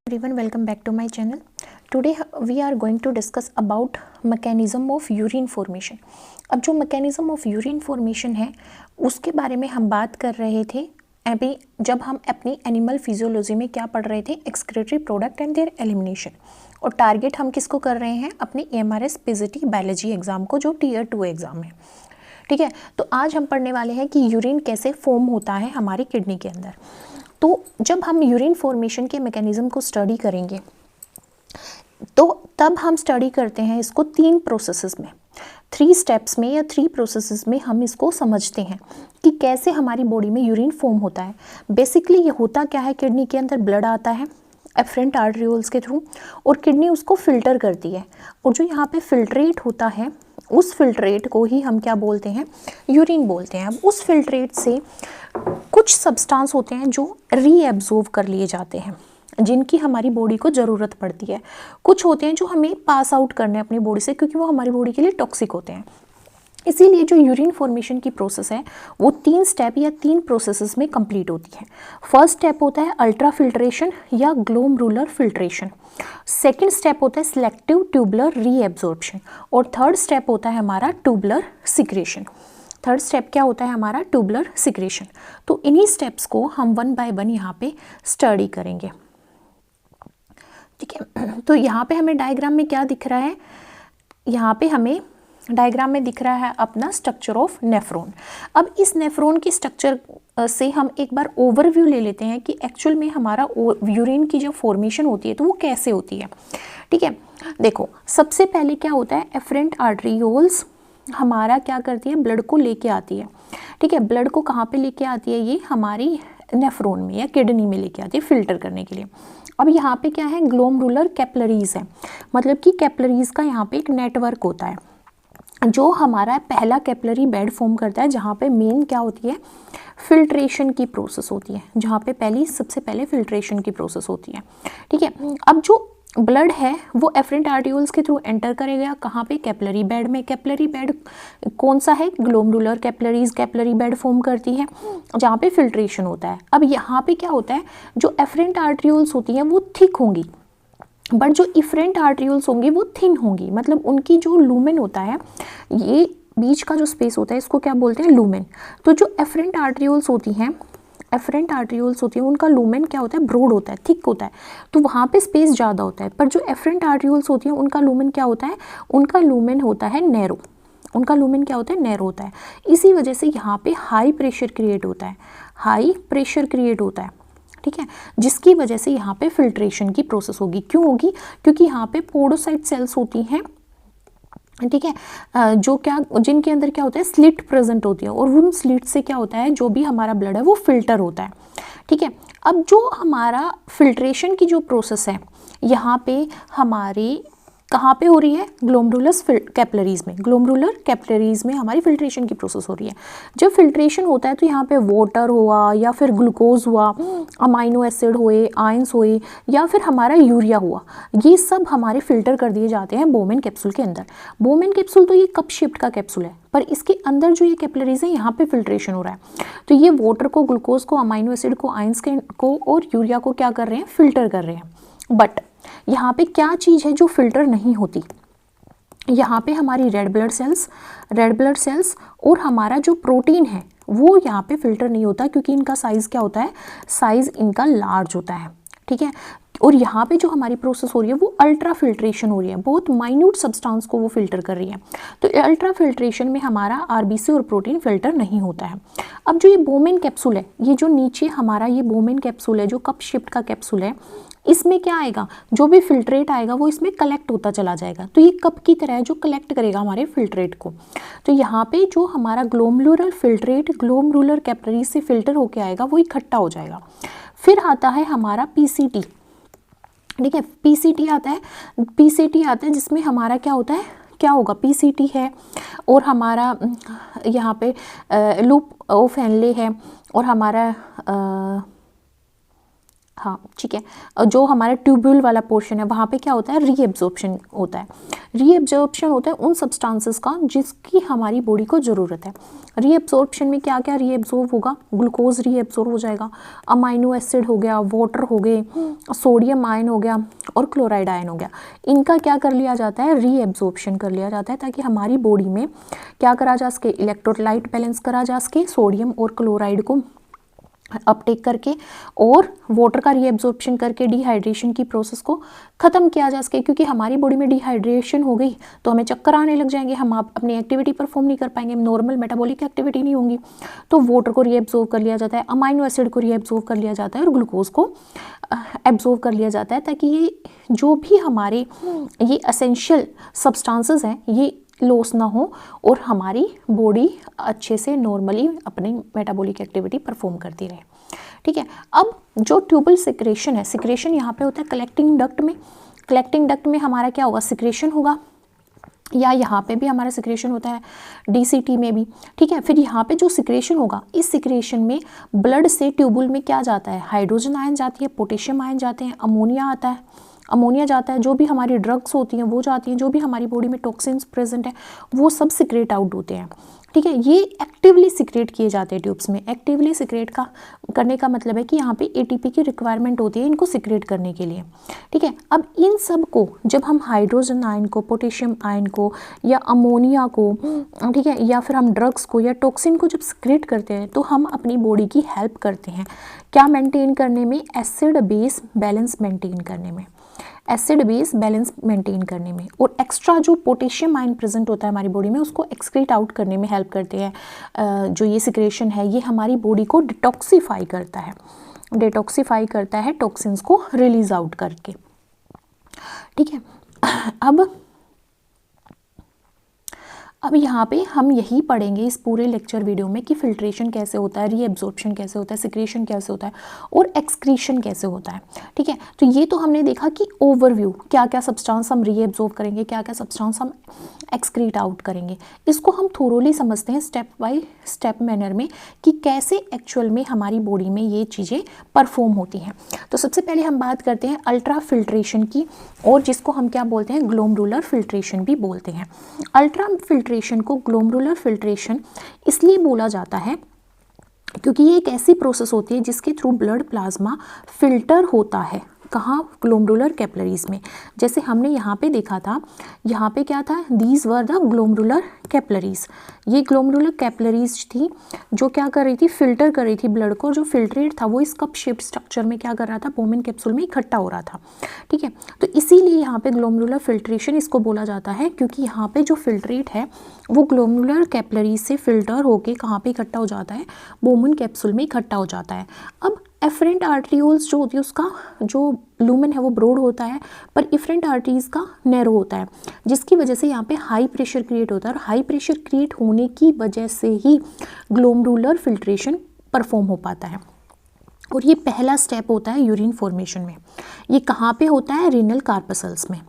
Everyone, welcome back to my channel. Today we are going to discuss about mechanism of urine formation. अब जो mechanism of urine formation है उसके बारे में हम बात कर रहे थे अभी जब हम अपनी एनिमल फिजियोलॉजी में क्या पढ़ रहे थे, excretory product and there elimination. और टारगेट हम किसको कर रहे हैं, अपने AMRS PGT बायोलॉजी एग्जाम को, जो Tier 2 एग्जाम है। ठीक है, तो आज हम पढ़ने वाले हैं कि यूरिन कैसे फॉर्म होता है हमारी किडनी के अंदर। तो जब हम यूरिन फॉर्मेशन के मैकेनिज्म को स्टडी करेंगे तो तब हम स्टडी करते हैं इसको 3 प्रोसेसेस में, 3 स्टेप्स में या 3 प्रोसेसेस में हम इसको समझते हैं कि कैसे हमारी बॉडी में यूरिन फॉर्म होता है। बेसिकली ये होता क्या है, किडनी के अंदर ब्लड आता है एफरेंट आर्टरियोल्स के थ्रू और किडनी उसको फिल्टर करती है, और जो यहाँ पे फिल्ट्रेट होता है उस फिल्ट्रेट को ही हम क्या बोलते हैं, यूरिन बोलते हैं। अब उस फिल्ट्रेट से कुछ सब्सटेंस होते हैं जो रीएब्जॉर्ब कर लिए जाते हैं, जिनकी हमारी बॉडी को ज़रूरत पड़ती है। कुछ होते हैं जो हमें पास आउट करने अपनी बॉडी से, क्योंकि वो हमारी बॉडी के लिए टॉक्सिक होते हैं। इसीलिए जो यूरिन फॉर्मेशन की प्रोसेस है वो 3 स्टेप या 3 प्रोसेसेस में कंप्लीट होती है। फर्स्ट स्टेप होता है अल्ट्रा फिल्ट्रेशन या ग्लोमरुलर फिल्ट्रेशन, सेकंड स्टेप होता है सिलेक्टिव ट्यूबुलर रीएब्जॉर्प्शन, और थर्ड स्टेप होता है हमारा ट्यूबुलर सिक्रेशन। थर्ड स्टेप क्या होता है हमारा, ट्यूबुलर सिक्रेशन। तो इन्हीं स्टेप्स को हम 1 बाय 1 यहाँ पे स्टडी करेंगे। ठीक है, तो यहाँ पे हमें डायग्राम में क्या दिख रहा है, यहाँ पे हमें डायग्राम में दिख रहा है अपना स्ट्रक्चर ऑफ नेफ्रॉन। अब इस नेफ्रॉन की स्ट्रक्चर से हम एक बार ओवरव्यू ले लेते हैं कि एक्चुअल में हमारा यूरिन की जो फॉर्मेशन होती है तो वो कैसे होती है। ठीक है, देखो सबसे पहले क्या होता है, एफरेंट आर्टरियोल्स हमारा क्या करती है, ब्लड को लेके आती है। ठीक है, ब्लड को कहाँ पे लेके आती है, ये हमारी नेफ्रॉन में या किडनी में लेके आती है फिल्टर करने के लिए। अब यहाँ पे क्या है, ग्लोमरुलर कैपिलरीज है, मतलब कि कैपिलरीज का यहाँ पे एक नेटवर्क होता है जो हमारा पहला कैपिलरी बेड फॉर्म करता है, जहाँ पे मेन क्या होती है, फिल्ट्रेशन की प्रोसेस होती है, जहाँ पे सबसे पहले फिल्ट्रेशन की प्रोसेस होती है। ठीक है, अब जो ब्लड है वो एफरेंट आर्टरियोल्स के थ्रू एंटर करेगा कहाँ पे, कैपिलरी बेड में। कैपिलरी बेड कौन सा है, glomerular capillaries capillary bed form करती है जहाँ पे फिल्ट्रेशन होता है। अब यहाँ पे क्या होता है, जो एफरेंट आर्टरियोल्स होती हैं वो थिक होंगी, बट जो इफरेंट आर्टरियोल्स होंगी वो थिन होंगी, मतलब उनकी जो लूमेन होता है, ये बीच का जो स्पेस होता है इसको क्या बोलते हैं, लूमेन। तो जो एफरेंट आर्टरियोल्स होती हैं, उनका लूमेन क्या होता है, ब्रॉड होता है, थिक होता है, तो वहाँ पे स्पेस ज़्यादा होता है। पर जो एफरेंट आर्टरियोल्स होती हैं उनका लूमेन क्या होता है, उनका लूमेन होता है नैरो, उनका लूमेन क्या होता है, नैरो होता है। इसी वजह से यहाँ पे हाई प्रेशर क्रिएट होता है, ठीक है, जिसकी वजह से यहाँ पे फिल्ट्रेशन की प्रोसेस होगी। क्यों होगी, क्योंकि यहाँ पे पोडोसाइट सेल्स होती हैं, ठीक है, जो क्या, जिनके अंदर क्या होता है, स्लिट प्रेजेंट होती है, और उन स्लिट से क्या होता है, जो भी हमारा ब्लड है वो फिल्टर होता है। ठीक है, अब जो हमारा फिल्ट्रेशन की जो प्रोसेस है यहाँ पे हमारी कहाँ पे हो रही है, ग्लोमरुलस कैपिलरीज में। ग्लोमरुलर कैपिलरीज में हमारी फिल्ट्रेशन की प्रोसेस हो रही है। जब फिल्ट्रेशन होता है तो यहाँ पे वाटर हुआ या फिर ग्लूकोज हुआ, अमाइनो एसिड हुए, आयंस हुए, या फिर हमारा यूरिया हुआ, ये सब हमारे फिल्टर कर दिए जाते हैं बोमेन कैप्सूल के अंदर। बोमेन कैप्सूल तो ये कप शेप्ड का कैप्सूल है, पर इसके अंदर जो ये कैपिलरीज है यहाँ पे फिल्ट्रेशन हो रहा है। तो ये वाटर को, ग्लूकोज को, अमाइनो एसिड को, आयंस को और यूरिया को क्या कर रहे हैं, फिल्टर कर रहे हैं। बट यहाँ पे क्या चीज़ है जो फिल्टर नहीं होती, यहाँ पे हमारी रेड ब्लड सेल्स और हमारा जो प्रोटीन है वो यहाँ पे फिल्टर नहीं होता, क्योंकि इनका साइज़ क्या होता है, साइज़ इनका लार्ज होता है। ठीक है, और यहाँ पे जो हमारी प्रोसेस हो रही है वो अल्ट्रा फिल्ट्रेशन हो रही है, बहुत माइन्यूट सब्सटेंस को वो फिल्टर कर रही है। तो अल्ट्रा फिल्ट्रेशन में हमारा आरबीसी और प्रोटीन फिल्टर नहीं होता है। अब जो ये बोमेन कैप्सूल है, ये जो नीचे हमारा ये बोमेन कैप्सूल है, जो कप शेप्ड का कैप्सूल है, इसमें क्या आएगा, जो भी फिल्ट्रेट आएगा वो इसमें कलेक्ट होता चला जाएगा। तो ये कप की तरह है जो कलेक्ट करेगा हमारे फिल्ट्रेट को। तो यहाँ पे जो हमारा ग्लोमरुलर फिल्ट्रेट ग्लोमरुलर कैपिलरी से फिल्टर होके आएगा वो इकट्ठा हो जाएगा। फिर आता है हमारा पीसीटी। ठीक है, पीसीटी आता है जिसमें हमारा क्या होता है, क्या होगा, पीसीटी है, और हमारा यहाँ पे लूप ऑफ हेनले है, और हमारा हाँ ठीक है, जो हमारा ट्यूब्यूल वाला पोर्शन है वहाँ पे क्या होता है, रीएब्जॉर्प्शन होता है। रीएब्जॉर्प्शन होता है उन सब्सटेंसेस का जिसकी हमारी बॉडी को ज़रूरत है। रीएब्जॉर्प्शन में क्या क्या रीएब्जॉर्ब होगा, ग्लूकोज रीएब्जॉर्ब हो जाएगा, अमाइनो एसिड हो गया, वाटर हो गए, सोडियम आयन हो गया और क्लोराइड आयन हो गया। इनका क्या कर लिया जाता है, रीएब्जॉर्प्शन कर लिया जाता है ताकि हमारी बॉडी में क्या करा जा सके, इलेक्ट्रोलाइट बैलेंस करा जा सके, सोडियम और क्लोराइड को अपटेक करके और वाटर का रीएब्जॉर्प्शन करके डिहाइड्रेशन की प्रोसेस को ख़त्म किया जा सके। क्योंकि हमारी बॉडी में डिहाइड्रेशन हो गई तो हमें चक्कर आने लग जाएंगे, हम आप अपनी एक्टिविटी परफॉर्म नहीं कर पाएंगे, नॉर्मल मेटाबॉलिक एक्टिविटी नहीं होंगी। तो वाटर को रीएब्जॉर्ब कर लिया जाता है, अमाइनो एसिड को रीएब्जॉर्ब कर लिया जाता है और ग्लूकोज को एब्जॉर्ब कर लिया जाता है ताकि ये जो भी हमारे ये एसेंशियल सब्सटेंसेस हैं ये लॉस ना हो और हमारी बॉडी अच्छे से नॉर्मली अपनी मेटाबॉलिक एक्टिविटी परफॉर्म करती रहे। ठीक है, अब जो ट्यूबल सिक्रेशन है, सिक्रेशन यहाँ पे होता है कलेक्टिंग डक्ट में। कलेक्टिंग डक्ट में हमारा क्या होगा, सिक्रेशन होगा, या यहाँ पे भी हमारा सिक्रेशन होता है डीसीटी में भी। ठीक है, फिर यहाँ पे जो सिक्रेशन होगा, इस सिक्रेशन में ब्लड से ट्यूबुल में क्या जाता है, हाइड्रोजन आयन जाती है, पोटेशियम आयन जाते हैं, अमोनिया आता है, अमोनिया जाता है, जो भी हमारी ड्रग्स होती हैं वो जाती हैं, जो भी हमारी बॉडी में टॉक्सिन्स प्रेजेंट है वो सब सिक्रेट आउट होते हैं। ठीक है, ये एक्टिवली सिक्रेट किए जाते हैं ट्यूब्स में। एक्टिवली सिक्रेट का करने का मतलब है कि यहाँ पे एटीपी की रिक्वायरमेंट होती है इनको सिक्रेट करने के लिए। ठीक है, अब इन सब को जब हम हाइड्रोजन आयन को, पोटेशियम आयन को या अमोनिया को, ठीक है, या फिर हम ड्रग्स को या टॉक्सिन को जब सिक्रेट करते हैं तो हम अपनी बॉडी की हेल्प करते हैं क्या मेंटेन करने में, एसिड बेस बैलेंस मेंटेन करने में, एसिड बेस बैलेंस मेंटेन करने में, और एक्स्ट्रा जो पोटेशियम आयन प्रेजेंट होता है हमारी बॉडी में उसको एक्सक्रीट आउट करने में हेल्प करते हैं। जो ये सिक्रेशन है ये हमारी बॉडी को डिटॉक्सिफाई करता है, डिटॉक्सिफाई करता है टॉक्सिन्स को रिलीज आउट करके। ठीक है, अब यहाँ पे हम यही पढ़ेंगे इस पूरे लेक्चर वीडियो में कि फिल्ट्रेशन कैसे होता है, रीएब्जॉर्प्शन कैसे होता है, सिक्रेशन कैसे होता है और एक्सक्रीशन कैसे होता है। ठीक है, तो ये तो हमने देखा कि ओवरव्यू, क्या क्या सब्सटेंस हम रीएब्जॉर्ब करेंगे, क्या क्या सब्सटेंस हम एक्सक्रीट आउट करेंगे, इसको हम थोरोली समझते हैं स्टेप बाय स्टेप मैनर में कि कैसे एक्चुअल में हमारी बॉडी में ये चीज़ें परफॉर्म होती हैं। तो सबसे पहले हम बात करते हैं अल्ट्रा फिल्ट्रेशन की, और जिसको हम क्या बोलते हैं, ग्लोमेरुलर फिल्ट्रेशन भी बोलते हैं। अल्ट्रा फिल्ट्रेशन को ग्लोमेरुलर फिल्ट्रेशन इसलिए बोला जाता है क्योंकि ये एक ऐसी प्रोसेस होती है जिसके थ्रू ब्लड प्लाज्मा फिल्टर होता है। कहाँ, ग्लोमेरुलर कैपिलरीज में। जैसे हमने यहाँ पे देखा था, यहाँ पे क्या था, these were the glomerular capillaries. ये ग्लोमेरुलर कैपिलरीज थी जो क्या कर रही थी, फिल्टर कर रही थी ब्लड को। जो फिल्ट्रेट था वो इस कप शेप्ड स्ट्रक्चर में क्या कर रहा था, बोमेन कैप्सूल में इकट्ठा हो रहा था। ठीक है, तो इसीलिए यहाँ पे ग्लोमेरुलर फिल्ट्रेशन इसको बोला जाता है क्योंकि यहाँ पे जो फिल्ट्रेट है वो ग्लोमेरुलर कैपिलरीज से फिल्टर होके कहाँ पे इकट्ठा हो जाता है, बोमेन कैप्सूल में इकट्ठा हो जाता है। अब एफरेंट आर्टरियोल्स जो होती है उसका जो लूमेन है वो ब्रॉड होता है, पर इफरेंट आर्टरीज का नैरो होता है, जिसकी वजह से यहाँ पे हाई प्रेशर क्रिएट होता है, और हाई प्रेशर क्रिएट होने की वजह से ही ग्लोमेरुलर फिल्ट्रेशन परफॉर्म हो पाता है। और ये पहला स्टेप होता है यूरिन फॉर्मेशन में। ये कहाँ पे होता है, रीनल कार्पसल्स में,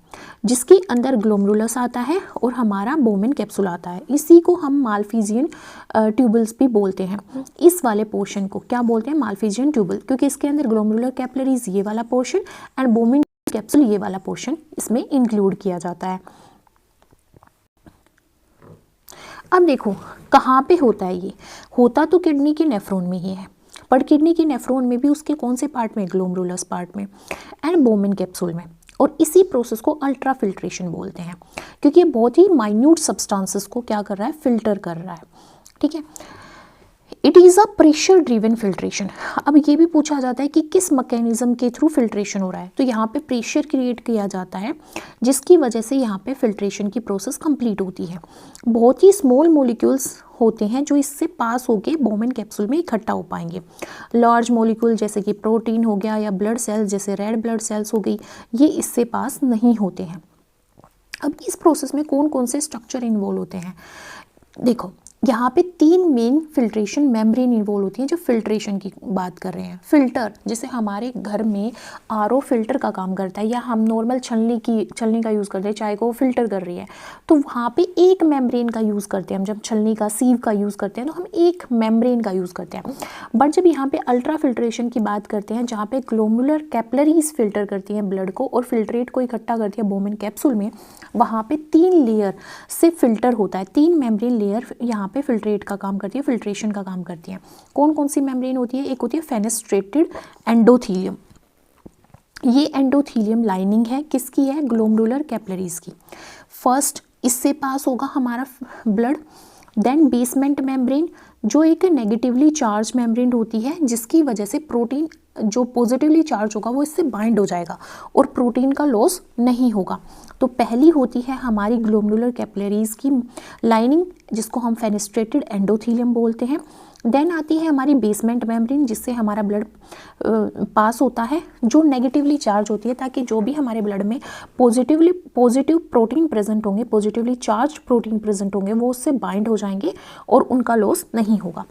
जिसके अंदर ग्लोमेरुलस आता है और हमारा बोमेन कैप्सूल आता है। इसी को हम मालफिजियन ट्यूबल्स भी बोलते हैं। इस वाले पोर्शन को क्या बोलते हैं, मालफिजियन ट्यूबल, क्योंकि इसके अंदर ग्लोमेरुलर कैपिलरीज ये वाला पोर्शन एंड बोमेन कैप्सूल ये वाला पोर्शन इसमें इंक्लूड किया जाता है। अब देखो कहाँ पे होता है, ये होता तो किडनी के नेफ्रॉन में ही है, पर किडनी की नेफ्रॉन में भी उसके कौन से पार्ट में, ग्लोमेरुलस पार्ट में एंड बोमेन कैप्सूल में। और इसी प्रोसेस को अल्ट्रा फिल्ट्रेशन बोलते हैं क्योंकि ये बहुत ही माइन्यूट सब्सटेंसेस को क्या कर रहा है, फिल्टर कर रहा है। ठीक है, it is a pressure driven filtration. अब ये भी पूछा जाता है कि किस मैकेनिज्म के थ्रू फिल्ट्रेशन हो रहा है, तो यहाँ पे प्रेशर क्रिएट किया जाता है जिसकी वजह से यहाँ पे फिल्ट्रेशन की प्रोसेस कंप्लीट होती है। बहुत ही स्मॉल मॉलिक्यूल्स होते हैं जो इससे पास होके बोमेन कैप्सूल में इकट्ठा हो पाएंगे। लार्ज मॉलिक्यूल जैसे कि प्रोटीन हो गया या ब्लड सेल्स जैसे रेड ब्लड सेल्स हो गई, ये इससे पास नहीं होते हैं। अब इस प्रोसेस में कौन कौन से स्ट्रक्चर इन्वॉल्व होते हैं, देखो यहाँ पे 3 मेन फिल्ट्रेशन मेम्ब्रेन इन्वॉल्व होती हैं जो फिल्ट्रेशन की बात कर रहे हैं। फिल्टर, जैसे हमारे घर में आरओ फिल्टर का काम करता है, या हम नॉर्मल छलनी का यूज़ करते हैं, चाय को फिल्टर कर रही है, तो वहाँ पे एक मेम्ब्रेन का यूज़ करते हैं हम। जब छलनी का सीव का यूज़ करते हैं तो हम एक मेम्ब्रेन का यूज़ करते हैं। बट जब यहाँ पे अल्ट्रा फिल्ट्रेशन की बात करते हैं, जहाँ पे ग्लोमुलर कैपिलरीज फिल्टर करती हैं ब्लड को और फिल्ट्रेट को इकट्ठा करती है बोमेन कैप्सूल में, वहाँ पे 3 लेयर से फिल्टर होता है। 3 मेम्ब्रेन लेयर यहाँ पे फिल्ट्रेट का काम करती है, फिल्ट्रेशन का काम करती है। कौन कौन सी मेम्ब्रेन होती है? एक होती है फेनेस्ट्रेटेड एंडोथीलियम। ये एंडोथीलियम लाइनिंग है, किसकी है? ग्लोमेरुलर कैपिलरीज की। फर्स्ट इससे पास होगा हमारा ब्लड। देन बेसमेंट मेम्ब्रेन, जो एक नेगेटिवली चार्ज मेम्ब्रेन होती है, जिसकी वजह से प्रोटीन जो पॉजिटिवली चार्ज होगा वो इससे बाइंड हो जाएगा और प्रोटीन का लॉस नहीं होगा। तो पहली होती है हमारी ग्लोमेरुलर कैपिलरीज की लाइनिंग, जिसको हम फेनेस्ट्रेटेड एंडोथीलियम बोलते हैं। देन आती है हमारी बेसमेंट मेम्ब्रेन, जिससे हमारा ब्लड पास होता है, जो नेगेटिवली चार्ज होती है, ताकि जो भी हमारे ब्लड में पॉजिटिव प्रोटीन प्रेजेंट होंगे, पॉजिटिवली चार्ज प्रोटीन प्रेजेंट होंगे, वो उससे बाइंड हो जाएंगे और उनका लॉस नहीं होगा।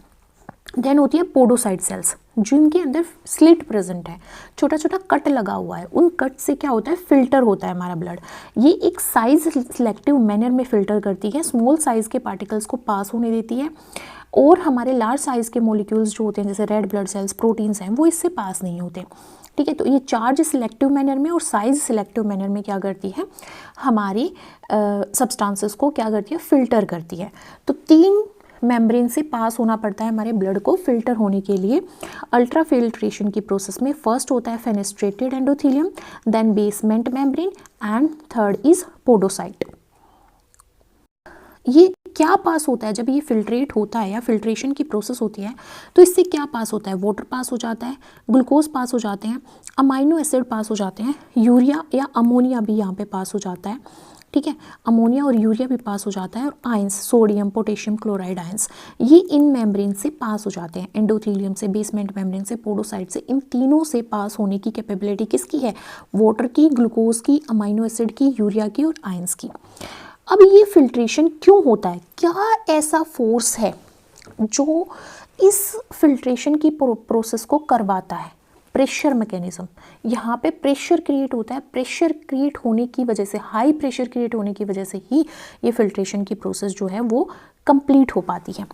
देन होती है पोडोसाइट सेल्स, जिनके अंदर स्लिट प्रेजेंट है, छोटा छोटा कट लगा हुआ है। उन कट से क्या होता है? फिल्टर होता है हमारा ब्लड। ये एक साइज सिलेक्टिव मैनर में फिल्टर करती है, स्मॉल साइज के पार्टिकल्स को पास होने देती है, और हमारे लार्ज साइज के मॉलिक्यूल्स जो होते हैं, जैसे रेड ब्लड सेल्स, प्रोटीन्स हैं, वो इससे पास नहीं होते। ठीक है, तो ये चार्ज सिलेक्टिव मैनर में और साइज सिलेक्टिव मैनर में क्या करती है? हमारी सब्सटेंसेस को क्या करती है? फिल्टर करती है। तो 3 मेम्ब्रेन से पास होना पड़ता है हमारे ब्लड को फिल्टर होने के लिए। अल्ट्रा फिल्ट्रेशन की प्रोसेस में फर्स्ट होता है fenestrated endothelium, then basement membrane, and third is podocyte. ये क्या पास होता है? जब ये फिल्ट्रेट होता है या फिल्ट्रेशन की प्रोसेस होती है, तो इससे क्या पास होता है? वाटर पास हो जाता है, ग्लूकोज पास हो जाते हैं, अमाइनो एसिड पास हो जाते हैं, यूरिया या अमोनिया भी यहाँ पे पास हो जाता है। ठीक है, अमोनिया और यूरिया भी पास हो जाता है, और ions, sodium, potassium chloride ions, ये इन मेम्ब्रेन से पास हो जाते हैं। एंडोथीलियम से, बेसमेंट मेम्ब्रेन से, पोडोसाइट से, इन तीनों से पास होने की कैपेबिलिटी किसकी है? वाटर की, ग्लूकोज की, अमाइनो एसिड की, यूरिया की और आयंस की। अब ये फिल्ट्रेशन क्यों होता है? क्या ऐसा फोर्स है जो इस फिल्ट्रेशन की प्रोसेस को करवाता है? Pressure mechanism. यहाँ पे प्रेशर क्रिएट होता है, प्रेशर क्रिएट होने की वजह से, हाई प्रेशर क्रिएट होने की वजह से ही ये फिल्ट्रेशन की प्रोसेस जो है वो कंप्लीट हो पाती है।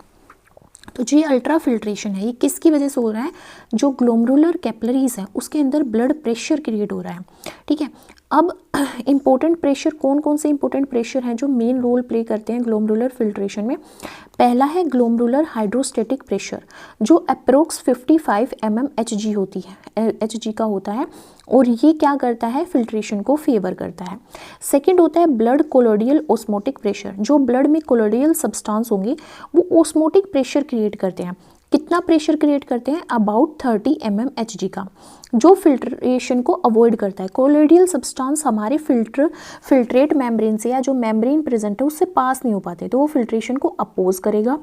तो जो ये अल्ट्रा फिल्ट्रेशन है, ये किसकी वजह से हो रहा है? जो ग्लोमेरुलर कैपिलरीज है उसके अंदर ब्लड प्रेशर क्रिएट हो रहा है। ठीक है, अब इंपॉर्टेंट प्रेशर, कौन कौन से इंपॉर्टेंट प्रेशर हैं जो मेन रोल प्ले करते हैं ग्लोमेरुलर फिल्ट्रेशन में? पहला है ग्लोमेरुलर हाइड्रोस्टैटिक प्रेशर, जो अप्रोक्स 55 mmHg होती है, Hg का होता है, और ये क्या करता है? फिल्ट्रेशन को फेवर करता है। सेकंड होता है ब्लड कोलोडियल ऑस्मोटिक प्रेशर, जो ब्लड में कोलोडियल सब्सटेंस होंगे वो ऑस्मोटिक प्रेशर क्रिएट करते हैं। कितना प्रेशर क्रिएट करते हैं? अबाउट 30 mmHg का, जो फिल्ट्रेशन को अवॉइड करता है। कोलोडियल सब्सटेंस हमारे फिल्ट्रेट मेम्ब्रेन से, या जो मेम्ब्रेन प्रेजेंट है उससे पास नहीं हो पाते, तो वो फिल्ट्रेशन को अपोज करेगा।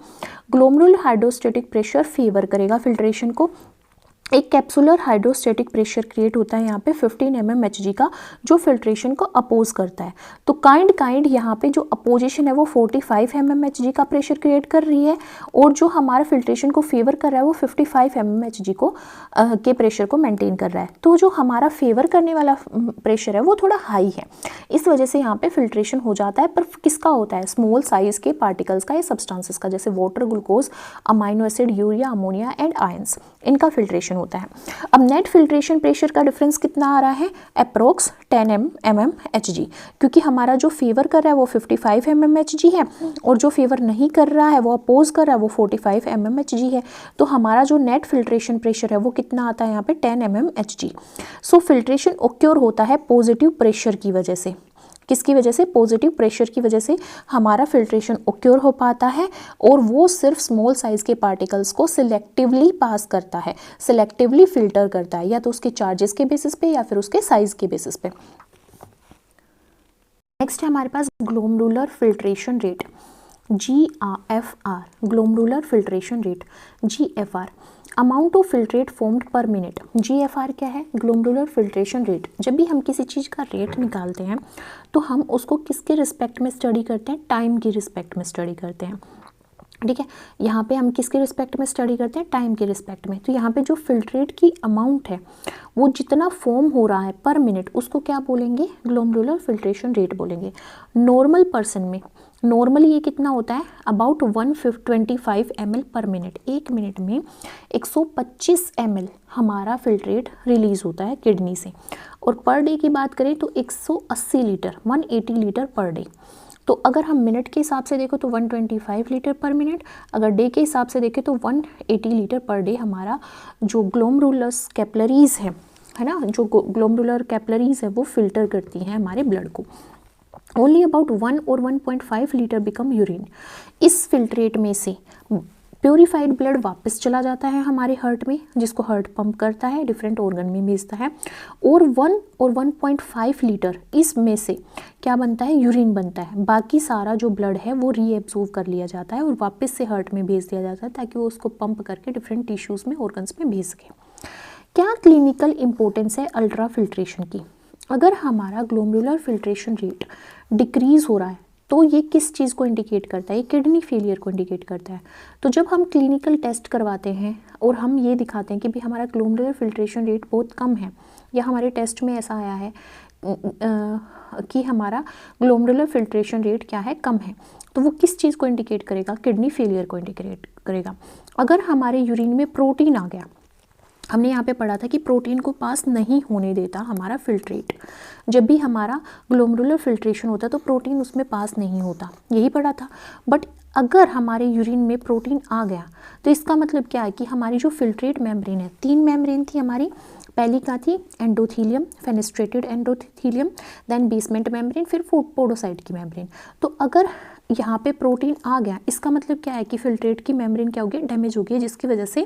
ग्लोमेरुलर हाइड्रोस्टैटिक प्रेशर फेवर करेगा फिल्ट्रेशन को। एक कैप्सुलर हाइड्रोस्टैटिक प्रेशर क्रिएट होता है यहाँ पे 15 mmHg का, जो फिल्ट्रेशन को अपोज करता है। तो काइंड यहाँ पे जो अपोजिशन है वो 45 mmHg का प्रेशर क्रिएट कर रही है, और जो हमारा फिल्ट्रेशन को फेवर कर रहा है वो 55 mmHg को के प्रेशर को मेंटेन कर रहा है। तो जो हमारा फेवर करने वाला प्रेशर है वो थोड़ा हाई है, इस वजह से यहाँ पे फिल्ट्रेशन हो जाता है। पर किसका होता है? स्मॉल साइज के पार्टिकल्स का या सब्सटेंसेस का, जैसे water, glucose, amino acid, urea, ammonia and ions, इनका फिल्ट्रेशन होता है। अब नेट फिल्ट्रेशन प्रेशर का डिफरेंस कितना आ रहा है? अप्रोक्स 10 mmHg, क्योंकि हमारा जो फेवर कर रहा है वो 55 mmHg है, और जो फेवर नहीं कर रहा है, वो अपोज कर रहा है, वो 45 mmHg है। तो हमारा जो नेट फिल्ट्रेशन प्रेशर है वो कितना आता है यहाँ पे? 10 mmHg। सो फिल्ट्रेशन ओक्योर होता है पॉजिटिव प्रेशर की वजह से। किसकी वजह से? पॉजिटिव प्रेशर की वजह से हमारा फिल्ट्रेशन ओक्योर हो पाता है, और वो सिर्फ स्मॉल साइज के पार्टिकल्स को सिलेक्टिवली पास करता है, सिलेक्टिवली फिल्टर करता है, या तो उसके चार्जेस के बेसिस पे या फिर उसके साइज के बेसिस पे। नेक्स्ट है हमारे पास glomerular filtration rate, GFR, glomerular filtration rate, GFR, amount of filtrate formed per minute. GFR क्या है? Glomerular filtration rate. जब भी हम किसी चीज़ का रेट निकालते हैं तो हम उसको किसके रिस्पेक्ट में स्टडी करते हैं? टाइम की रिस्पेक्ट में स्टडी करते हैं। ठीक है। यहाँ पे हम किसके रिस्पेक्ट में स्टडी करते हैं, टाइम के रिस्पेक्ट में। तो यहाँ पे जो फिल्ट्रेट की अमाउंट है वो जितना फॉर्म हो रहा है पर मिनट, उसको क्या बोलेंगे, ग्लोमेरुलर फिल्ट्रेशन रेट बोलेंगे। नॉर्मल पर्सन में नॉर्मली ये कितना होता है, अबाउट 125 ml पर मिनट। एक मिनट में 125 ml हमारा फिल्ट्रेट रिलीज होता है किडनी से। और पर डे की बात करें तो 180 लीटर 180 लीटर पर डे। तो अगर हम मिनट के हिसाब से देखो तो 125 लीटर पर मिनट, अगर डे के हिसाब से देखें तो 180 लीटर पर डे हमारा जो ग्लोमेरुलस कैपिलरीज है ना, जो ग्लोमेरुलर कैपिलरीज है वो फिल्टर करती हैं हमारे ब्लड को। ओनली अबाउट 1 और 1.5 लीटर बिकम यूरिन। इस फिल्ट्रेट में से प्योरीफाइड ब्लड वापस चला जाता है हमारे हार्ट में, जिसको हार्ट पंप करता है, डिफरेंट ऑर्गन में भेजता है। और 1 और 1.5 लीटर इसमें से क्या बनता है, यूरिन बनता है। बाकी सारा जो ब्लड है वो रीएब्सॉर्ब कर लिया जाता है और वापस से हार्ट में भेज दिया जाता है ताकि वो उसको पंप करके डिफरेंट टिश्यूज़ में, ऑर्गन्स में भेज सके। क्या क्लिनिकल इंपॉर्टेंस है अल्ट्रा फिल्ट्रेशन की? अगर हमारा ग्लोमेरुलर फिल्ट्रेशन रेट डिक्रीज हो रहा है तो ये किस चीज़ को इंडिकेट करता है, ये किडनी फेलियर को इंडिकेट करता है। तो जब हम क्लिनिकल टेस्ट करवाते हैं और हम ये दिखाते हैं कि भी हमारा ग्लोमेरुलर फिल्ट्रेशन रेट बहुत कम है, या हमारे टेस्ट में ऐसा आया है कि हमारा ग्लोमेरुलर फिल्ट्रेशन रेट क्या है, कम है, तो वो किस चीज़ को इंडिकेट करेगा, किडनी फेलियर को इंडिकेट करेगा। अगर हमारे यूरिन में प्रोटीन आ गया, हमने यहाँ पे पढ़ा था कि प्रोटीन को पास नहीं होने देता हमारा फिल्ट्रेट। जब भी हमारा ग्लोमेरुलर फिल्ट्रेशन होता है तो प्रोटीन उसमें पास नहीं होता, यही पढ़ा था। बट अगर हमारे यूरिन में प्रोटीन आ गया तो इसका मतलब क्या है कि हमारी जो फिल्ट्रेट मेम्ब्रेन है, 3 मेम्ब्रेन थी हमारी, पहली क्या थी, endothelium, fenestrated endothelium, then basement membrane, फिर पोडोसाइट की मेम्ब्रेन। तो अगर यहाँ पे प्रोटीन आ गया, इसका मतलब क्या है कि फिल्ट्रेट की मेम्ब्रेन क्या हो गई, डैमेज हो गई, जिसकी वजह से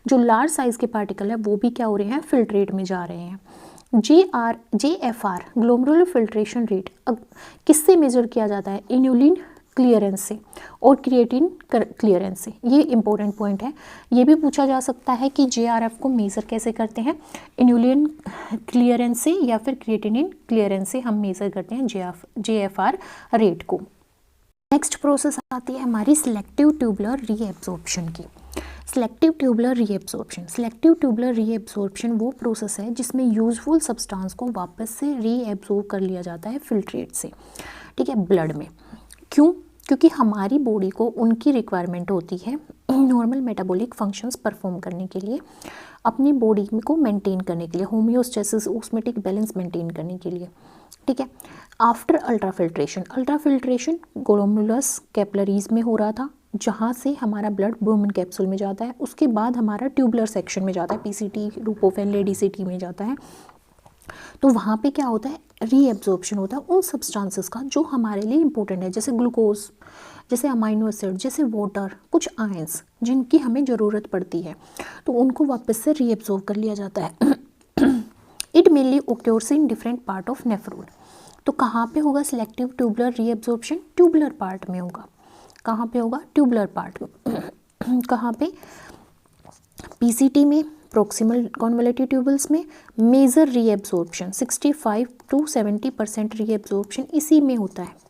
जो लार्ज साइज के पार्टिकल है वो भी क्या हो रहे हैं, फिल्ट्रेट में जा रहे हैं। JFR ग्लोमेरुलर फिल्ट्रेशन रेट किससे मेजर किया जाता है, इन्यूलिन क्लियरेंस से और क्रिएटिन क्लियरेंस से। ये इंपॉर्टेंट पॉइंट है। ये भी पूछा जा सकता है कि JRF को मेज़र कैसे करते हैं, इन्यूलिन क्लियरेंस से या फिर क्रिएटिनिन क्लियरेंस से हम मेज़र करते हैं JFR रेट को। नेक्स्ट प्रोसेस आती है हमारी सिलेक्टिव ट्यूबुलर रीएब्जॉर्प्शन की। Selective tubular reabsorption, selective tubular reabsorption वो प्रोसेस है जिसमें यूजफुल सब्सटेंस को वापस से रीएब्जॉर्ब कर लिया जाता है फिल्ट्रेट से, ठीक है, ब्लड में। क्यों? क्योंकि हमारी बॉडी को उनकी रिक्वायरमेंट होती है नॉर्मल मेटाबॉलिक फंक्शंस परफॉर्म करने के लिए, अपनी बॉडी को मेंटेन करने के लिए, होम्योस्टेसिस ऑस्मेटिक बैलेंस मेंटेन करने के लिए, ठीक है। After ultra filtration glomerulus capillaries में हो रहा था, जहाँ से हमारा ब्लड ब्रूमेन कैप्सूल में जाता है, उसके बाद हमारा ट्यूबुलर सेक्शन में जाता है, PCT, रूपोफेनले, DCT में जाता है। तो वहाँ पे क्या होता है, रीएब्जॉर्प्शन होता है उन सब्सटेंसेस का जो हमारे लिए इंपॉर्टेंट है, जैसे ग्लूकोज, जैसे अमाइनो एसिड, जैसे वाटर, कुछ आयंस जिनकी हमें ज़रूरत पड़ती है, तो उनको वापस से रीएब्जॉर्ब कर लिया जाता है। It mainly occurs in different part of nephron. तो कहाँ पे होगा selective tubular reabsorption, tubular part में होगा। कहाँ पे होगा, ट्यूबुलर पार्ट में। कहाँ पे, PCT में, प्रॉक्सिमल कॉन्वोल्यूटिव ट्यूबल्स में। मेजर रीएब्जॉर्प्शन 65 to 70% रीएब्जॉर्प्शन इसी में होता है।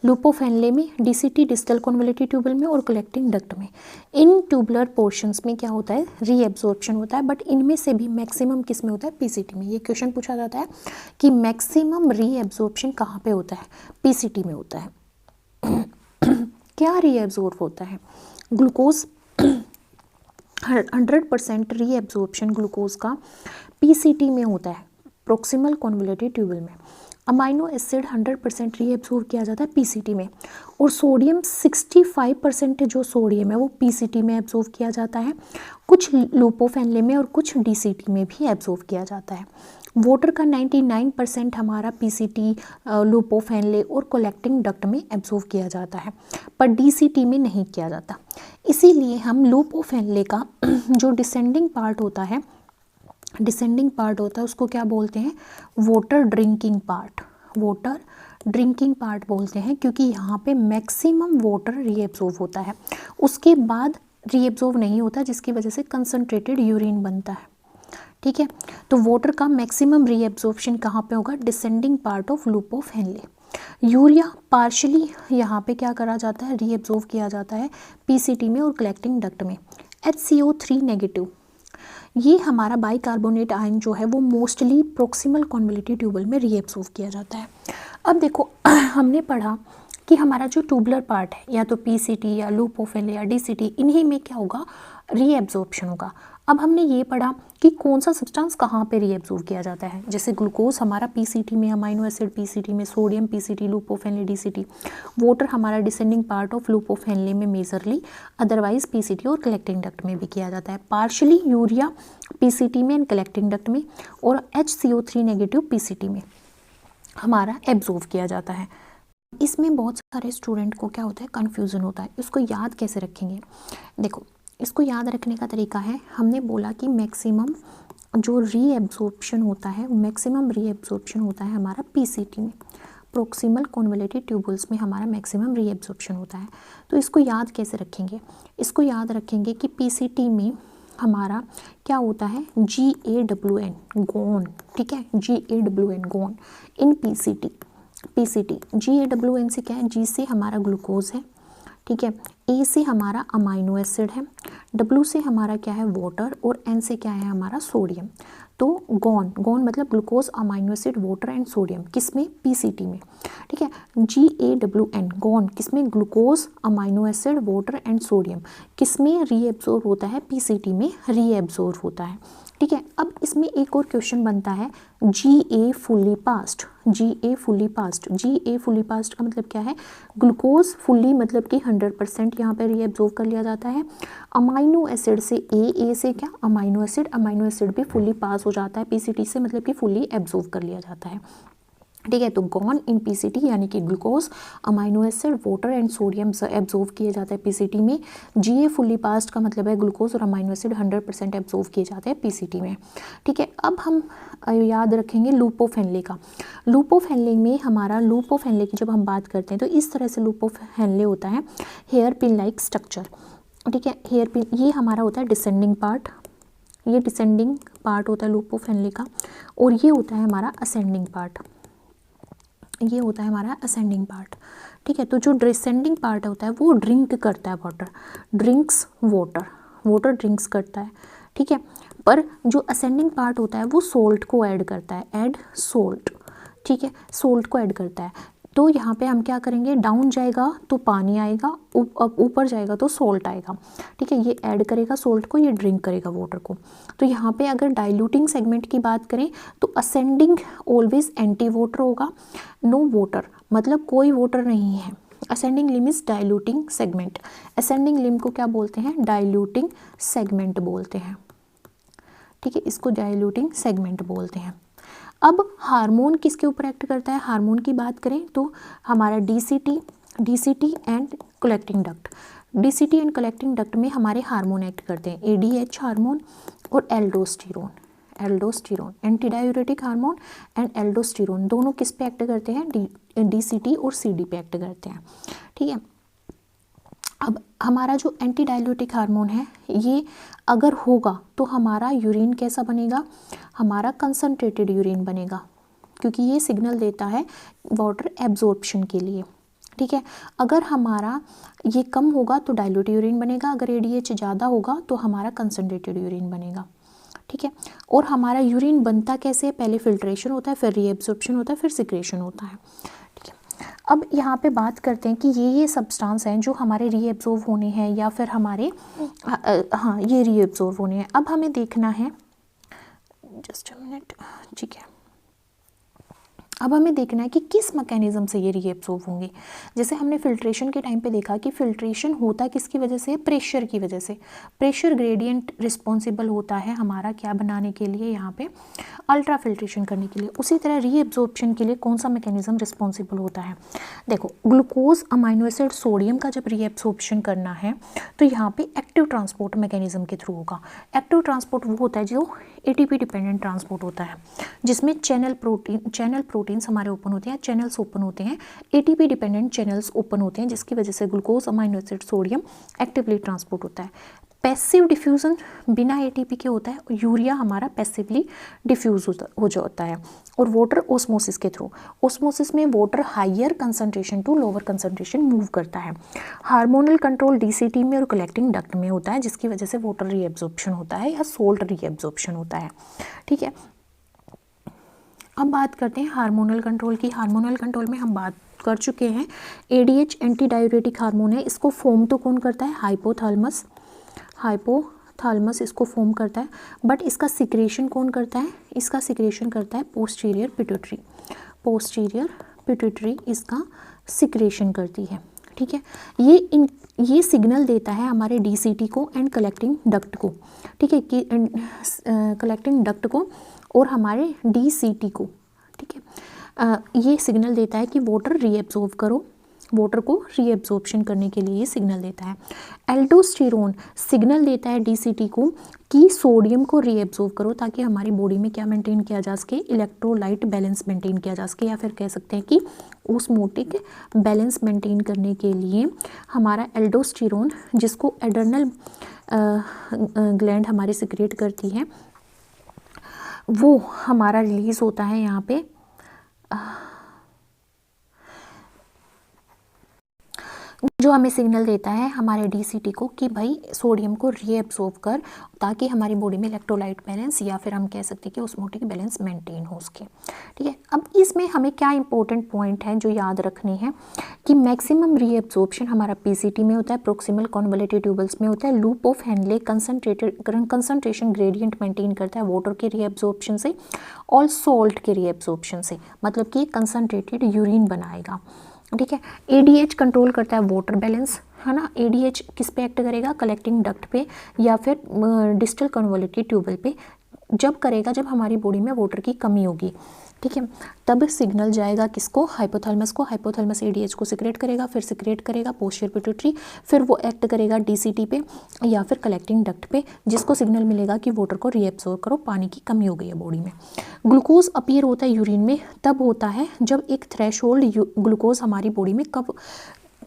लूपोफेनले में, DCT डिस्टल कॉन्वोल्यूटिव ट्यूबल में और कलेक्टिंग डक्ट में। इन ट्यूबुलर पोर्शंस में क्या होता है, रीएब्जॉर्प्शन होता है, बट इनमें से भी मैक्सिमम किस में होता है, PCT में। ये क्वेश्चन पूछा जाता है कि मैक्सिमम रीएब्जॉर्प्शन कहाँ पे होता है, PCT में होता है। क्या रीएब्जॉर्ब होता है, ग्लूकोज 100% रीएब्जॉर्प्शन ग्लूकोज का PCT में होता है, प्रॉक्सिमल कॉन्वोल्यूटिव ट्यूबल में। अमाइनो एसिड 100% रीएब्जॉर्ब किया जाता है PCT में, और सोडियम 65% जो सोडियम है वो PCT में एब्जॉर्ब किया जाता है, कुछ लूपोफेनले में और कुछ DCT में भी एब्जॉर्ब किया जाता है। वाटर का 99% हमारा PCT, लूपोफेनले और कलेक्टिंग डक्ट में एब्जॉर्ब किया जाता है, पर DCT में नहीं किया जाता। इसीलिए हम लूपोफेनले का जो डिसेंडिंग पार्ट होता है उसको क्या बोलते हैं, वाटर ड्रिंकिंग पार्ट बोलते हैं, क्योंकि यहाँ पे मैक्सिमम वाटर रीएब्जॉर्ब होता है, उसके बाद रीएब्जॉर्ब नहीं होता, जिसकी वजह से कंसनट्रेटेड यूरिन बनता है, ठीक है। तो वाटर का मैक्सिमम रीएब्जॉर्प्शन कहाँ पे होगा, descending part of loop of Henle. Urea partially यहाँ पे क्या करा जाता है, रीएब्जॉर्ब किया जाता है पीसीटी में और कलेक्टिंग डक्ट में। HCO3 नेगेटिव, ये हमारा बाइकार्बोनेट आयन जो है वो मोस्टली प्रोक्सिमल कॉन्वोल्यूटिव ट्यूबल में रीएब्सॉर्ब किया जाता है। अब देखो हमने पढ़ा कि हमारा जो ट्यूबुलर पार्ट है या तो पीसीटी या लूप ऑफ एन या डीसीटी, इन्हीं में क्या होगा, रीएब्जॉर्प्शन होगा। अब हमने ये पढ़ा कि कौन सा सब्सटेंस कहाँ पे रीएब्जॉर्ब किया जाता है, जैसे ग्लूकोज हमारा पीसीटी में, अमाइनो एसिड पीसीटी में, sodium PCT, loop of Henle DCT, water हमारा descending part of loop of Henle में मेजरली, अदरवाइज पीसीटी और कलेक्टिंग डक्ट में भी किया जाता है। पार्शली यूरिया पीसीटी में एंड कलेक्टिंग डक्ट में, और HCO3 नेगेटिव पीसीटी में हमारा एब्जॉर्ब किया जाता है। इसमें बहुत सारे स्टूडेंट को क्या होता है, कन्फ्यूज़न होता है, इसको याद कैसे रखेंगे। देखो इसको याद रखने का तरीका है, हमने बोला कि मैक्सिमम जो रीएब्जॉर्प्शन होता है, मैक्सिमम रीएब्जॉर्प्शन होता है हमारा पीसीटी में, प्रोक्सिमल कॉन्वोल्यूटिव ट्यूबल्स में हमारा मैक्सिमम रीएब्जॉर्प्शन होता है। तो इसको याद कैसे रखेंगे, इसको याद रखेंगे कि पीसीटी में हमारा क्या होता है, GAWN गॉन, ठीक है, GAWN gone in PCT. GAWN से क्या है, G से हमारा ग्लूकोज है, ठीक है, A से हमारा अमाइनो एसिड है, W से हमारा क्या है, वाटर, और N से क्या है हमारा सोडियम। तो गॉन मतलब glucose, amino acid, water and sodium, किसमें, पीसीटी में, ठीक है। GAWN गॉन किसमें, glucose, amino acid, water and sodium, किसमें रीएब्जॉर्ब होता है, पीसीटी में रीएब्जॉर्ब होता है, ठीक है। अब इसमें एक और क्वेश्चन बनता है, GA fully passed, GA fully passed, GA fully passed का मतलब क्या है, ग्लूकोज फुल्ली मतलब कि 100% यहाँ पे रीएब्जॉर्ब कर लिया जाता है। अमाइनो एसिड से A से क्या, अमाइनो एसिड भी फुल्ली पास हो जाता है पीसीटी से, मतलब कि फुल्ली एब्जॉर्ब कर लिया जाता है, ठीक है। तो गॉन इन पीसीटी यानी कि glucose, amino acid, water and sodium absorb किए जाते हैं पीसीटी में। GA फुल्ली पास्ड का मतलब है ग्लूकोज और अमाइनो एसिड 100% एब्जॉर्ब किए जाते हैं पीसीटी में, ठीक है। अब हम याद रखेंगे लूप ऑफ हेनले का। लूप ऑफ हेनले में हमारा, लूप ऑफ हेनले की जब हम बात करते हैं तो इस तरह से लूप ऑफ हेनले होता है, हेयर पिन लाइक स्ट्रक्चर, ठीक है। हेयर पिन ये हमारा होता है डिसेंडिंग पार्ट, ये डिसेंडिंग पार्ट होता है लूप ऑफ हेनले का, और ये होता है हमारा असेंडिंग पार्ट, ये होता है हमारा असेंडिंग पार्ट, ठीक है। तो जो डिसेंडिंग पार्ट होता है वो ड्रिंक करता है water, drinks water, water drinks करता है, ठीक है। पर जो असेंडिंग पार्ट होता है वो सोल्ट को ऐड करता है, ऐड सोल्ट, ठीक है, सोल्ट को ऐड करता है। तो यहाँ पे हम क्या करेंगे, डाउन जाएगा तो पानी आएगा, ऊपर जाएगा तो सोल्ट आएगा, ठीक है। ये ऐड करेगा सोल्ट को, ये ड्रिंक करेगा वाटर को। तो यहाँ पे अगर डाइल्यूटिंग सेगमेंट की बात करें तो असेंडिंग ऑलवेज एंटी वाटर होगा, नो वाटर मतलब कोई वाटर नहीं है। Ascending Liam is diluting segment, ascending लिम को क्या बोलते हैं, डाइल्यूटिंग सेगमेंट बोलते हैं, ठीक है, इसको डाइल्यूटिंग सेगमेंट बोलते हैं। अब हार्मोन किसके ऊपर एक्ट करता है, हार्मोन की बात करें तो हमारा DCT and collecting duct, DCT and collecting duct में हमारे हार्मोन एक्ट करते हैं, ADH हार्मोन और aldosterone, anti diuretic hormone and aldosterone दोनों किस पे एक्ट करते हैं, डीसीटी और CD पे एक्ट करते हैं, ठीक है। अब हमारा जो एंटी डायल्यूटिक हार्मोन है ये अगर होगा तो हमारा यूरिन कैसा बनेगा, हमारा कंसनट्रेटेड यूरिन बनेगा, क्योंकि ये सिग्नल देता है वाटर एब्जॉर्प्शन के लिए, ठीक है। अगर हमारा ये कम होगा तो डायल्यूट यूरिन बनेगा, अगर ADH ज़्यादा होगा तो हमारा कंसनट्रेटेड यूरिन बनेगा, ठीक है। और हमारा यूरिन बनता कैसे है, पहले फिल्ट्रेशन होता है, फिर रीएब्जॉर्प्शन होता है, फिर सिक्रेशन होता है, ठीक है। अब यहाँ पे बात करते हैं कि ये सब्सटेंस हैं जो हमारे रीएब्जॉर्ब होने हैं या फिर हमारे हाँ ये रीएब्जॉर्ब होने हैं। अब हमें देखना है, जस्ट अ मिनट, ठीक है, अब हमें देखना है कि किस मैकेनिज्म से ये रीएब्जॉर्ब होंगे। जैसे हमने फिल्ट्रेशन के टाइम पे देखा कि फिल्ट्रेशन होता किसकी वजह से, प्रेशर की वजह से, प्रेशर ग्रेडियंट रिस्पॉन्सिबल होता है हमारा क्या बनाने के लिए, यहाँ पे अल्ट्रा फिल्ट्रेशन करने के लिए। उसी तरह रीएब्जॉर्प्शन के लिए कौन सा मैकेनिज्म रिस्पॉन्सिबल होता है, देखो ग्लूकोज, अमाइनो एसिड, सोडियम का जब रीएब्जॉर्प्शन करना है तो यहाँ पे एक्टिव ट्रांसपोर्ट मैकेनिज्म के थ्रू होगा। एक्टिव ट्रांसपोर्ट वो होता है जो ATP डिपेंडेंट ट्रांसपोर्ट होता है, जिसमें चैनल प्रोटीन्स हमारे ओपन होते हैं, चैनल्स ओपन होते हैं, ATP डिपेंडेंट चैनल्स ओपन होते हैं, जिसकी वजह से glucose, amino acid, sodium actively transport होता है। पैसिव डिफ्यूज़न बिना एटीपी के होता है, यूरिया हमारा पैसिवली डिफ्यूज हो जाता है। और वाटर ओस्मोसिस के थ्रू, ओस्मोसिस में water higher concentration to lower concentration move करता है। हार्मोनल कंट्रोल डीसीटी में और कलेक्टिंग डक्ट में होता है, जिसकी वजह से वाटर रीएब्जॉर्प्शन होता है या सोल्ट रीएब्जॉर्प्शन होता है। ठीक है, अब बात करते हैं हार्मोनल कंट्रोल की। हार्मोनल कंट्रोल में हम बात कर चुके हैं, एडीएच एंटी डायूरेटिक हार्मोन है, इसको फॉर्म तो कौन करता है, हाइपोथैलेमस। हाइपोथैलेमस इसको फॉर्म करता है, बट इसका सिक्रेशन कौन करता है, इसका सिक्रेशन करता है पोस्टीरियर पिट्यूटरी। पोस्टीरियर पिट्यूटरी इसका सिक्रेशन करती है। ठीक है, ये सिग्नल देता है हमारे डीसीटी को एंड कलेक्टिंग डक्ट को। ठीक है, कि कलेक्टिंग डक्ट को और हमारे डीसीटी को। ठीक है, ये सिग्नल देता है कि वाटर रीएब्जॉर्ब करो, वाटर को रीएब्जॉर्प्शन करने के लिए ये सिग्नल देता है। एल्डोस्टेरोन सिग्नल देता है डीसीटी को कि सोडियम को रीएब्जॉर्ब करो, ताकि हमारी बॉडी में क्या मेंटेन किया जा सके, इलेक्ट्रोलाइट बैलेंस मेंटेन किया जा सके, या फिर कह सकते हैं कि ऑस्मोटिक बैलेंस मेंटेन करने के लिए हमारा एल्डोस्टेरोन, जिसको एड्रेनल ग्लैंड हमारे सिक्रेट करती है, वो हमारा रिलीज होता है यहाँ पे। जो हमें सिग्नल देता है हमारे डीसीटी को कि भाई सोडियम को रीएब्जॉर्ब कर, ताकि हमारी बॉडी में इलेक्ट्रोलाइट बैलेंस या फिर हम कह सकते हैं कि ऑस्मोटिक बैलेंस मेंटेन हो उसके। ठीक है, अब इसमें हमें क्या इंपॉर्टेंट पॉइंट है जो याद रखने हैं कि मैक्सिमम रीएब्जॉर्प्शन हमारा पीसीटी में होता है, प्रोक्सिमल कॉन्वोल्यूटेड ट्यूबल्स में होता है। Loop of Henley concentration gradient maintain करता है वाटर के रीएब्जॉर्प्शन से और सॉल्ट के रीएब्जॉर्प्शन से, मतलब कि कंसंट्रेटेड यूरिन बनाएगा। ठीक है, एडीएच कंट्रोल करता है वाटर बैलेंस, है ना। एडीएच किस पे एक्ट करेगा, कलेक्टिंग डक्ट पे या फिर डिस्टल कन्वोल्यूटेड ट्यूबल पे। जब करेगा जब हमारी बॉडी में वाटर की कमी होगी। ठीक है, तब सिग्नल जाएगा किसको, हाइपोथैलेमस को। हाइपोथैलेमस एडीएच को सिक्रेट करेगा, फिर सिक्रेट करेगा पोस्टीरियर पिट्यूटरी, फिर वो एक्ट करेगा डीसीटी पे या फिर कलेक्टिंग डक्ट पे, जिसको सिग्नल मिलेगा कि वाटर को रीएब्सॉर्ब करो, पानी की कमी हो गई है बॉडी में। ग्लूकोज अपीयर होता है यूरिन में तब होता है जब एक थ्रेशोल्ड ग्लूकोज हमारी बॉडी में कब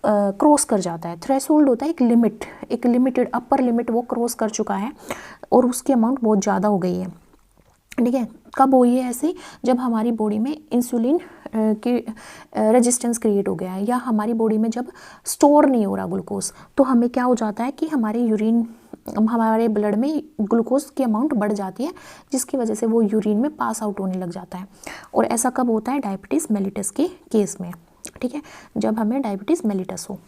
क्रॉस कर जाता है। थ्रेशोल्ड होता है एक लिमिट, एक लिमिटेड अपर लिमिट वो क्रॉस कर चुका है और उसकी अमाउंट बहुत ज़्यादा हो गई है। ठीक है, कब हुई है ऐसे, जब हमारी बॉडी में इंसुलिन की रेजिस्टेंस क्रिएट हो गया है, या हमारी बॉडी में जब स्टोर नहीं हो रहा ग्लूकोज, तो हमें क्या हो जाता है कि हमारे यूरिन, हमारे ब्लड में ग्लूकोज की अमाउंट बढ़ जाती है, जिसकी वजह से वो यूरिन में पास आउट होने लग जाता है। और ऐसा कब होता है, डायबिटीज़ मेलिटस के केस में। ठीक है, जब हमें डायबिटीज़ मेलिटस हो।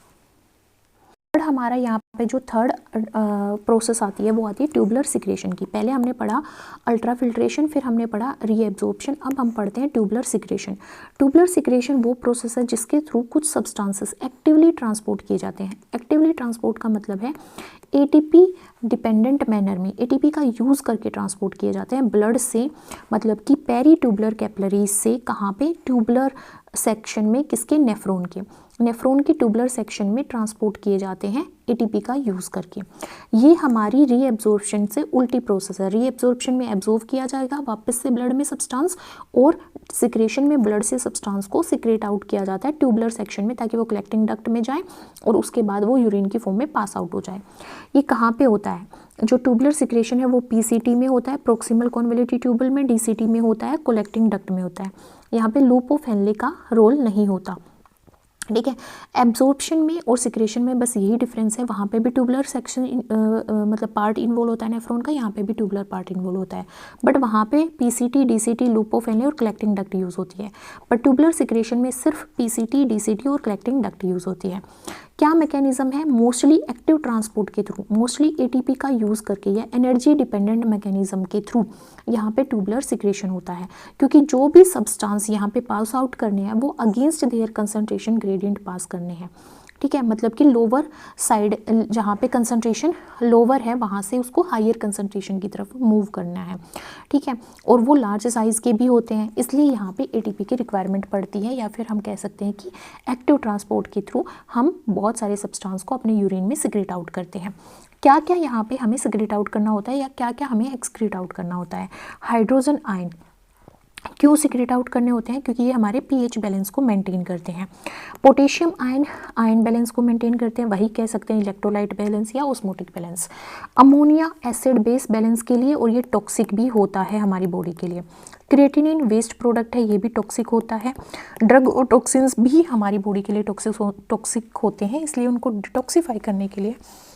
हमारा यहाँ पे जो थर्ड प्रोसेस आती है वो आती है ट्यूबुलर सिक्रेशन की। पहले हमने पढ़ा अल्ट्रा फिल्ट्रेशन, फिर हमने पढ़ा रीएब्जॉर्प्शन, अब हम पढ़ते हैं ट्यूबुलर सिक्रेशन। ट्यूबुलर सिक्रेशन वो प्रोसेस है जिसके थ्रू कुछ सब्सटेंसेस एक्टिवली ट्रांसपोर्ट किए जाते हैं। एक्टिवली ट्रांसपोर्ट का मतलब है एटीपी डिपेंडेंट मैनर में, एटीपी का यूज़ करके ट्रांसपोर्ट किए जाते हैं ब्लड से, मतलब कि पेरी ट्यूबुलर कैपिलरीज से। कहाँ पे, ट्यूबुलर सेक्शन में, किसके, नेफ्रॉन के। नेफ्रॉन के ट्यूबुलर सेक्शन में ट्रांसपोर्ट किए जाते हैं एटीपी का यूज़ करके। ये हमारी रीएब्जॉर्प्शन से उल्टी प्रोसेस है। रीएब्जॉर्प्शन में एब्जॉर्ब किया जाएगा वापस से ब्लड में सब्सटेंस, और सिक्रेशन में ब्लड से सब्सटेंस को सिक्रेट आउट किया जाता है ट्यूबुलर सेक्शन में, ताकि वो कलेक्टिंग डक्ट में जाए और उसके बाद वो यूरिन की फॉर्म में पास आउट हो जाए। ये कहाँ पे होता है, जो ट्यूबुलर सिक्रेशन है वो पीसीटी में होता है, प्रोक्सिमल कॉन्वोल्यूटेड ट्यूबल में, डीसीटी में होता है, कलेक्टिंग डक्ट में होता है। यहाँ पे लूप ऑफ हेनले का रोल नहीं होता। ठीक है, एब्जॉर्प्शन में और सिक्रेशन में बस यही डिफरेंस है। वहाँ पे भी ट्यूबुलर सेक्शन मतलब पार्ट इन्वॉल्व होता है नेफ्रॉन का, यहाँ पे भी ट्यूबुलर पार्ट इन्वॉल्व होता है, बट वहाँ पे PCT, DCT, loop of Henley और कलेक्टिंग डक्ट यूज़ होती है। बट ट्यूबुलर सिक्रेशन में सिर्फ पीसीटी, डीसीटी और कलेक्टिंग डक्ट यूज़ होती है। क्या मैकेनिज्म है, मोस्टली एक्टिव ट्रांसपोर्ट के थ्रू, मोस्टली एटीपी का यूज़ करके या एनर्जी डिपेंडेंट मैकेनिज्म के थ्रू यहाँ पे ट्यूबुलर सिक्रेशन होता है, क्योंकि जो भी सब्सटेंस यहाँ पे पास आउट करने हैं वो अगेंस्ट देयर कंसंट्रेशन ग्रेडियंट पास करने हैं। ठीक है, मतलब कि लोअर साइड जहाँ पे कंसंट्रेशन लोअर है वहाँ से उसको हायर कंसंट्रेशन की तरफ मूव करना है। ठीक है, और वो लार्ज साइज़ के भी होते हैं, इसलिए यहाँ पे एटीपी की रिक्वायरमेंट पड़ती है, या फिर हम कह सकते हैं कि एक्टिव ट्रांसपोर्ट के थ्रू हम बहुत सारे सब्सटेंस को अपने यूरिन में सिक्रेट आउट करते हैं। क्या क्या यहाँ पे हमें सिक्रेट आउट करना होता है, या क्या क्या हमें एक्सक्रीट आउट करना होता है। हाइड्रोजन आयन, क्यों सिक्रेट आउट करने होते हैं? क्योंकि ये हमारे पीएच बैलेंस को मेंटेन करते हैं। पोटेशियम आयन आयन बैलेंस को मेंटेन करते हैं, वही कह सकते हैं इलेक्ट्रोलाइट बैलेंस या osmotic balance. Ammonia acid base balance के लिए, और ये टॉक्सिक भी होता है हमारी बॉडी के लिए। क्रिएटिनिन वेस्ट प्रोडक्ट है, ये भी टॉक्सिक होता है। ड्रग और टॉक्सिन्स भी हमारी बॉडी के लिए टॉक्सिक होते हैं, इसलिए उनको डिटॉक्सिफाई करने के लिए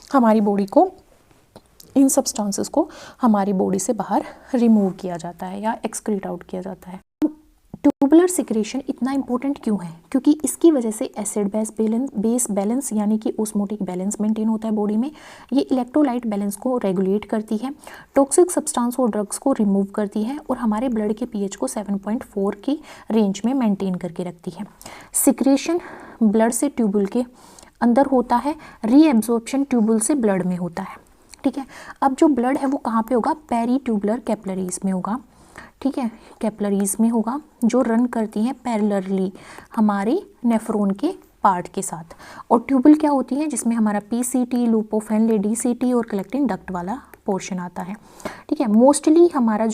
हमारी बॉडी को इन सब्सटेंसेस को हमारी बॉडी से बाहर रिमूव किया जाता है या एक्सक्रीट आउट किया जाता है। ट्यूबुलर सिक्रेशन इतना इंपॉर्टेंट क्यों है? क्योंकि इसकी वजह से एसिड बेस बैलेंस यानी कि ऑस्मोटिक बैलेंस मेंटेन होता है बॉडी में। ये इलेक्ट्रोलाइट बैलेंस को रेगुलेट करती है, टॉक्सिक सब्सटेंस और ड्रग्स को रिमूव करती है, और हमारे ब्लड के पीएच को 7.4 की रेंज में मेंटेन करके रखती है। सिक्रेशन ब्लड से ट्यूबुल के अंदर होता है, रीएब्जॉर्प्शन ट्यूबुल से ब्लड में होता है। ठीक है, अब जो ब्लड है वो कहाँ पे होगा? पेरी ट्यूबुलर कैपिलरीज में होगा। ठीक है, कैपिलरीज में होगा, जो रन करती हैं पैरेलली हमारे नेफ्रॉन के पार्ट के साथ। और ट्यूबुल क्या होती है? जिसमें हमारा PCT, loop of Henle, DCT और कलेक्टिंग डक्ट वाला पोर्शन आता है। ठीक है, मोस्टली हमारा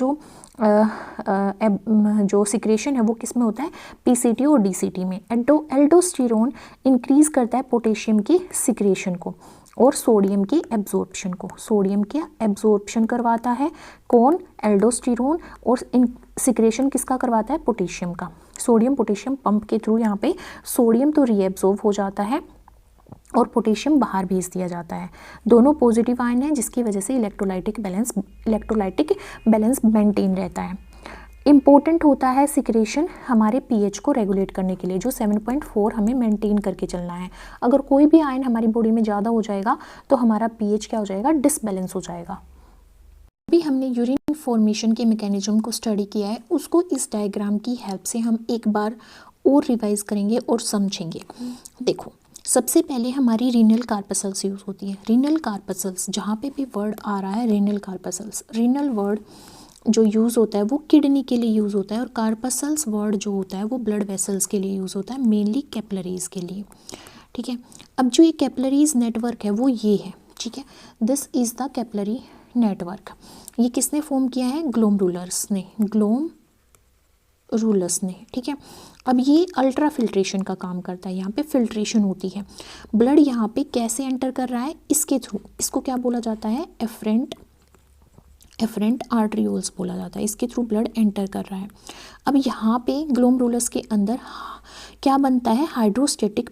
जो सिक्रेशन है वो किस में होता है? पीसीटी और डीसीटी में। एल्डोस्टेरोन इंक्रीज करता है पोटेशियम की सिक्रेशन को और सोडियम की एब्जॉर्प्शन को। सोडियम के एब्जॉर्प्शन करवाता है कौन? एल्डोस्टेरोन। और सिक्रेशन किसका करवाता है? पोटेशियम का। सोडियम पोटेशियम पंप के थ्रू यहाँ पे सोडियम तो रीएब्जॉर्ब हो जाता है और पोटेशियम बाहर भेज दिया जाता है। दोनों पॉजिटिव आयन हैं, जिसकी वजह से इलेक्ट्रोलाइटिक बैलेंस मेंटेन रहता है। इम्पोर्टेंट होता है सिक्रेशन हमारे पीएच को रेगुलेट करने के लिए, जो 7.4 हमें मेंटेन करके चलना है। अगर कोई भी आयन हमारी बॉडी में ज़्यादा हो जाएगा तो हमारा पीएच क्या हो जाएगा? डिसबैलेंस हो जाएगा। अभी हमने यूरिन फॉर्मेशन के मैकेनिज्म को स्टडी किया है, उसको इस डायग्राम की हेल्प से हम एक बार और रिवाइज करेंगे और समझेंगे। देखो, सबसे पहले हमारी रीनल कार्पसल्स यूज़ होती है। रीनल कार्पसल्स, जहाँ पे भी वर्ड आ रहा है रीनल कार्पसल्स, रीनल वर्ड जो यूज़ होता है वो किडनी के लिए यूज़ होता है, और कार्पसल्स वर्ड जो होता है वो ब्लड वेसल्स के लिए यूज़ होता है, मेनली कैपिलरीज के लिए। ठीक है, अब जो ये कैपिलरीज नेटवर्क है वो ये है। ठीक है, this is the capillary network. ये किसने फॉर्म किया है? ग्लोमरुलर्स ने, ग्लोमरुलस ने। ठीक है, अब ये अल्ट्रा फिल्ट्रेशन का काम करता है, यहाँ पे फिल्ट्रेशन होती है। ब्लड यहाँ पे कैसे एंटर कर रहा है? इसके थ्रू। इसको क्या बोला जाता है? एफरेंट आर्टरियोल्स बोला जाता है। इसके थ्रू ब्लड एंटर कर रहा है। अब यहाँ पे ग्लोमरुलस के अंदर क्या बनता है? हाइड्रोस्टेटिक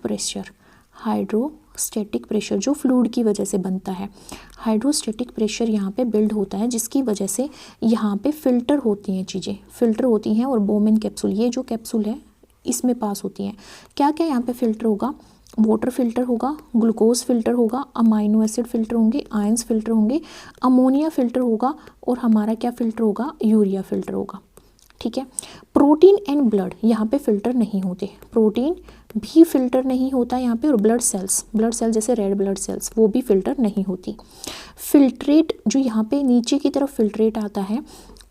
प्रेशर जो फ्लूइड की वजह से बनता है। हाइड्रोस्टेटिक प्रेशर यहाँ पे बिल्ड होता है, जिसकी वजह से यहाँ पे फिल्टर होती हैं, चीज़ें फिल्टर होती हैं, और बोमेन कैप्सूल, ये जो कैप्सूल है इसमें पास होती हैं। क्या क्या यहाँ पे फिल्टर होगा? वाटर फिल्टर होगा, ग्लूकोज फिल्टर होगा, अमाइनो एसिड फिल्टर होंगे, आयंस फिल्टर होंगे, अमोनिया फिल्टर होगा, और हमारा क्या फिल्टर होगा? यूरिया फिल्टर होगा। ठीक है, प्रोटीन एंड ब्लड यहाँ पे फिल्टर नहीं होते, प्रोटीन भी फिल्टर नहीं होता यहाँ पे, और ब्लड सेल्स जैसे रेड ब्लड सेल्स वो भी फिल्टर नहीं होती। फिल्ट्रेट जो यहाँ पे नीचे की तरफ फिल्ट्रेट आता है,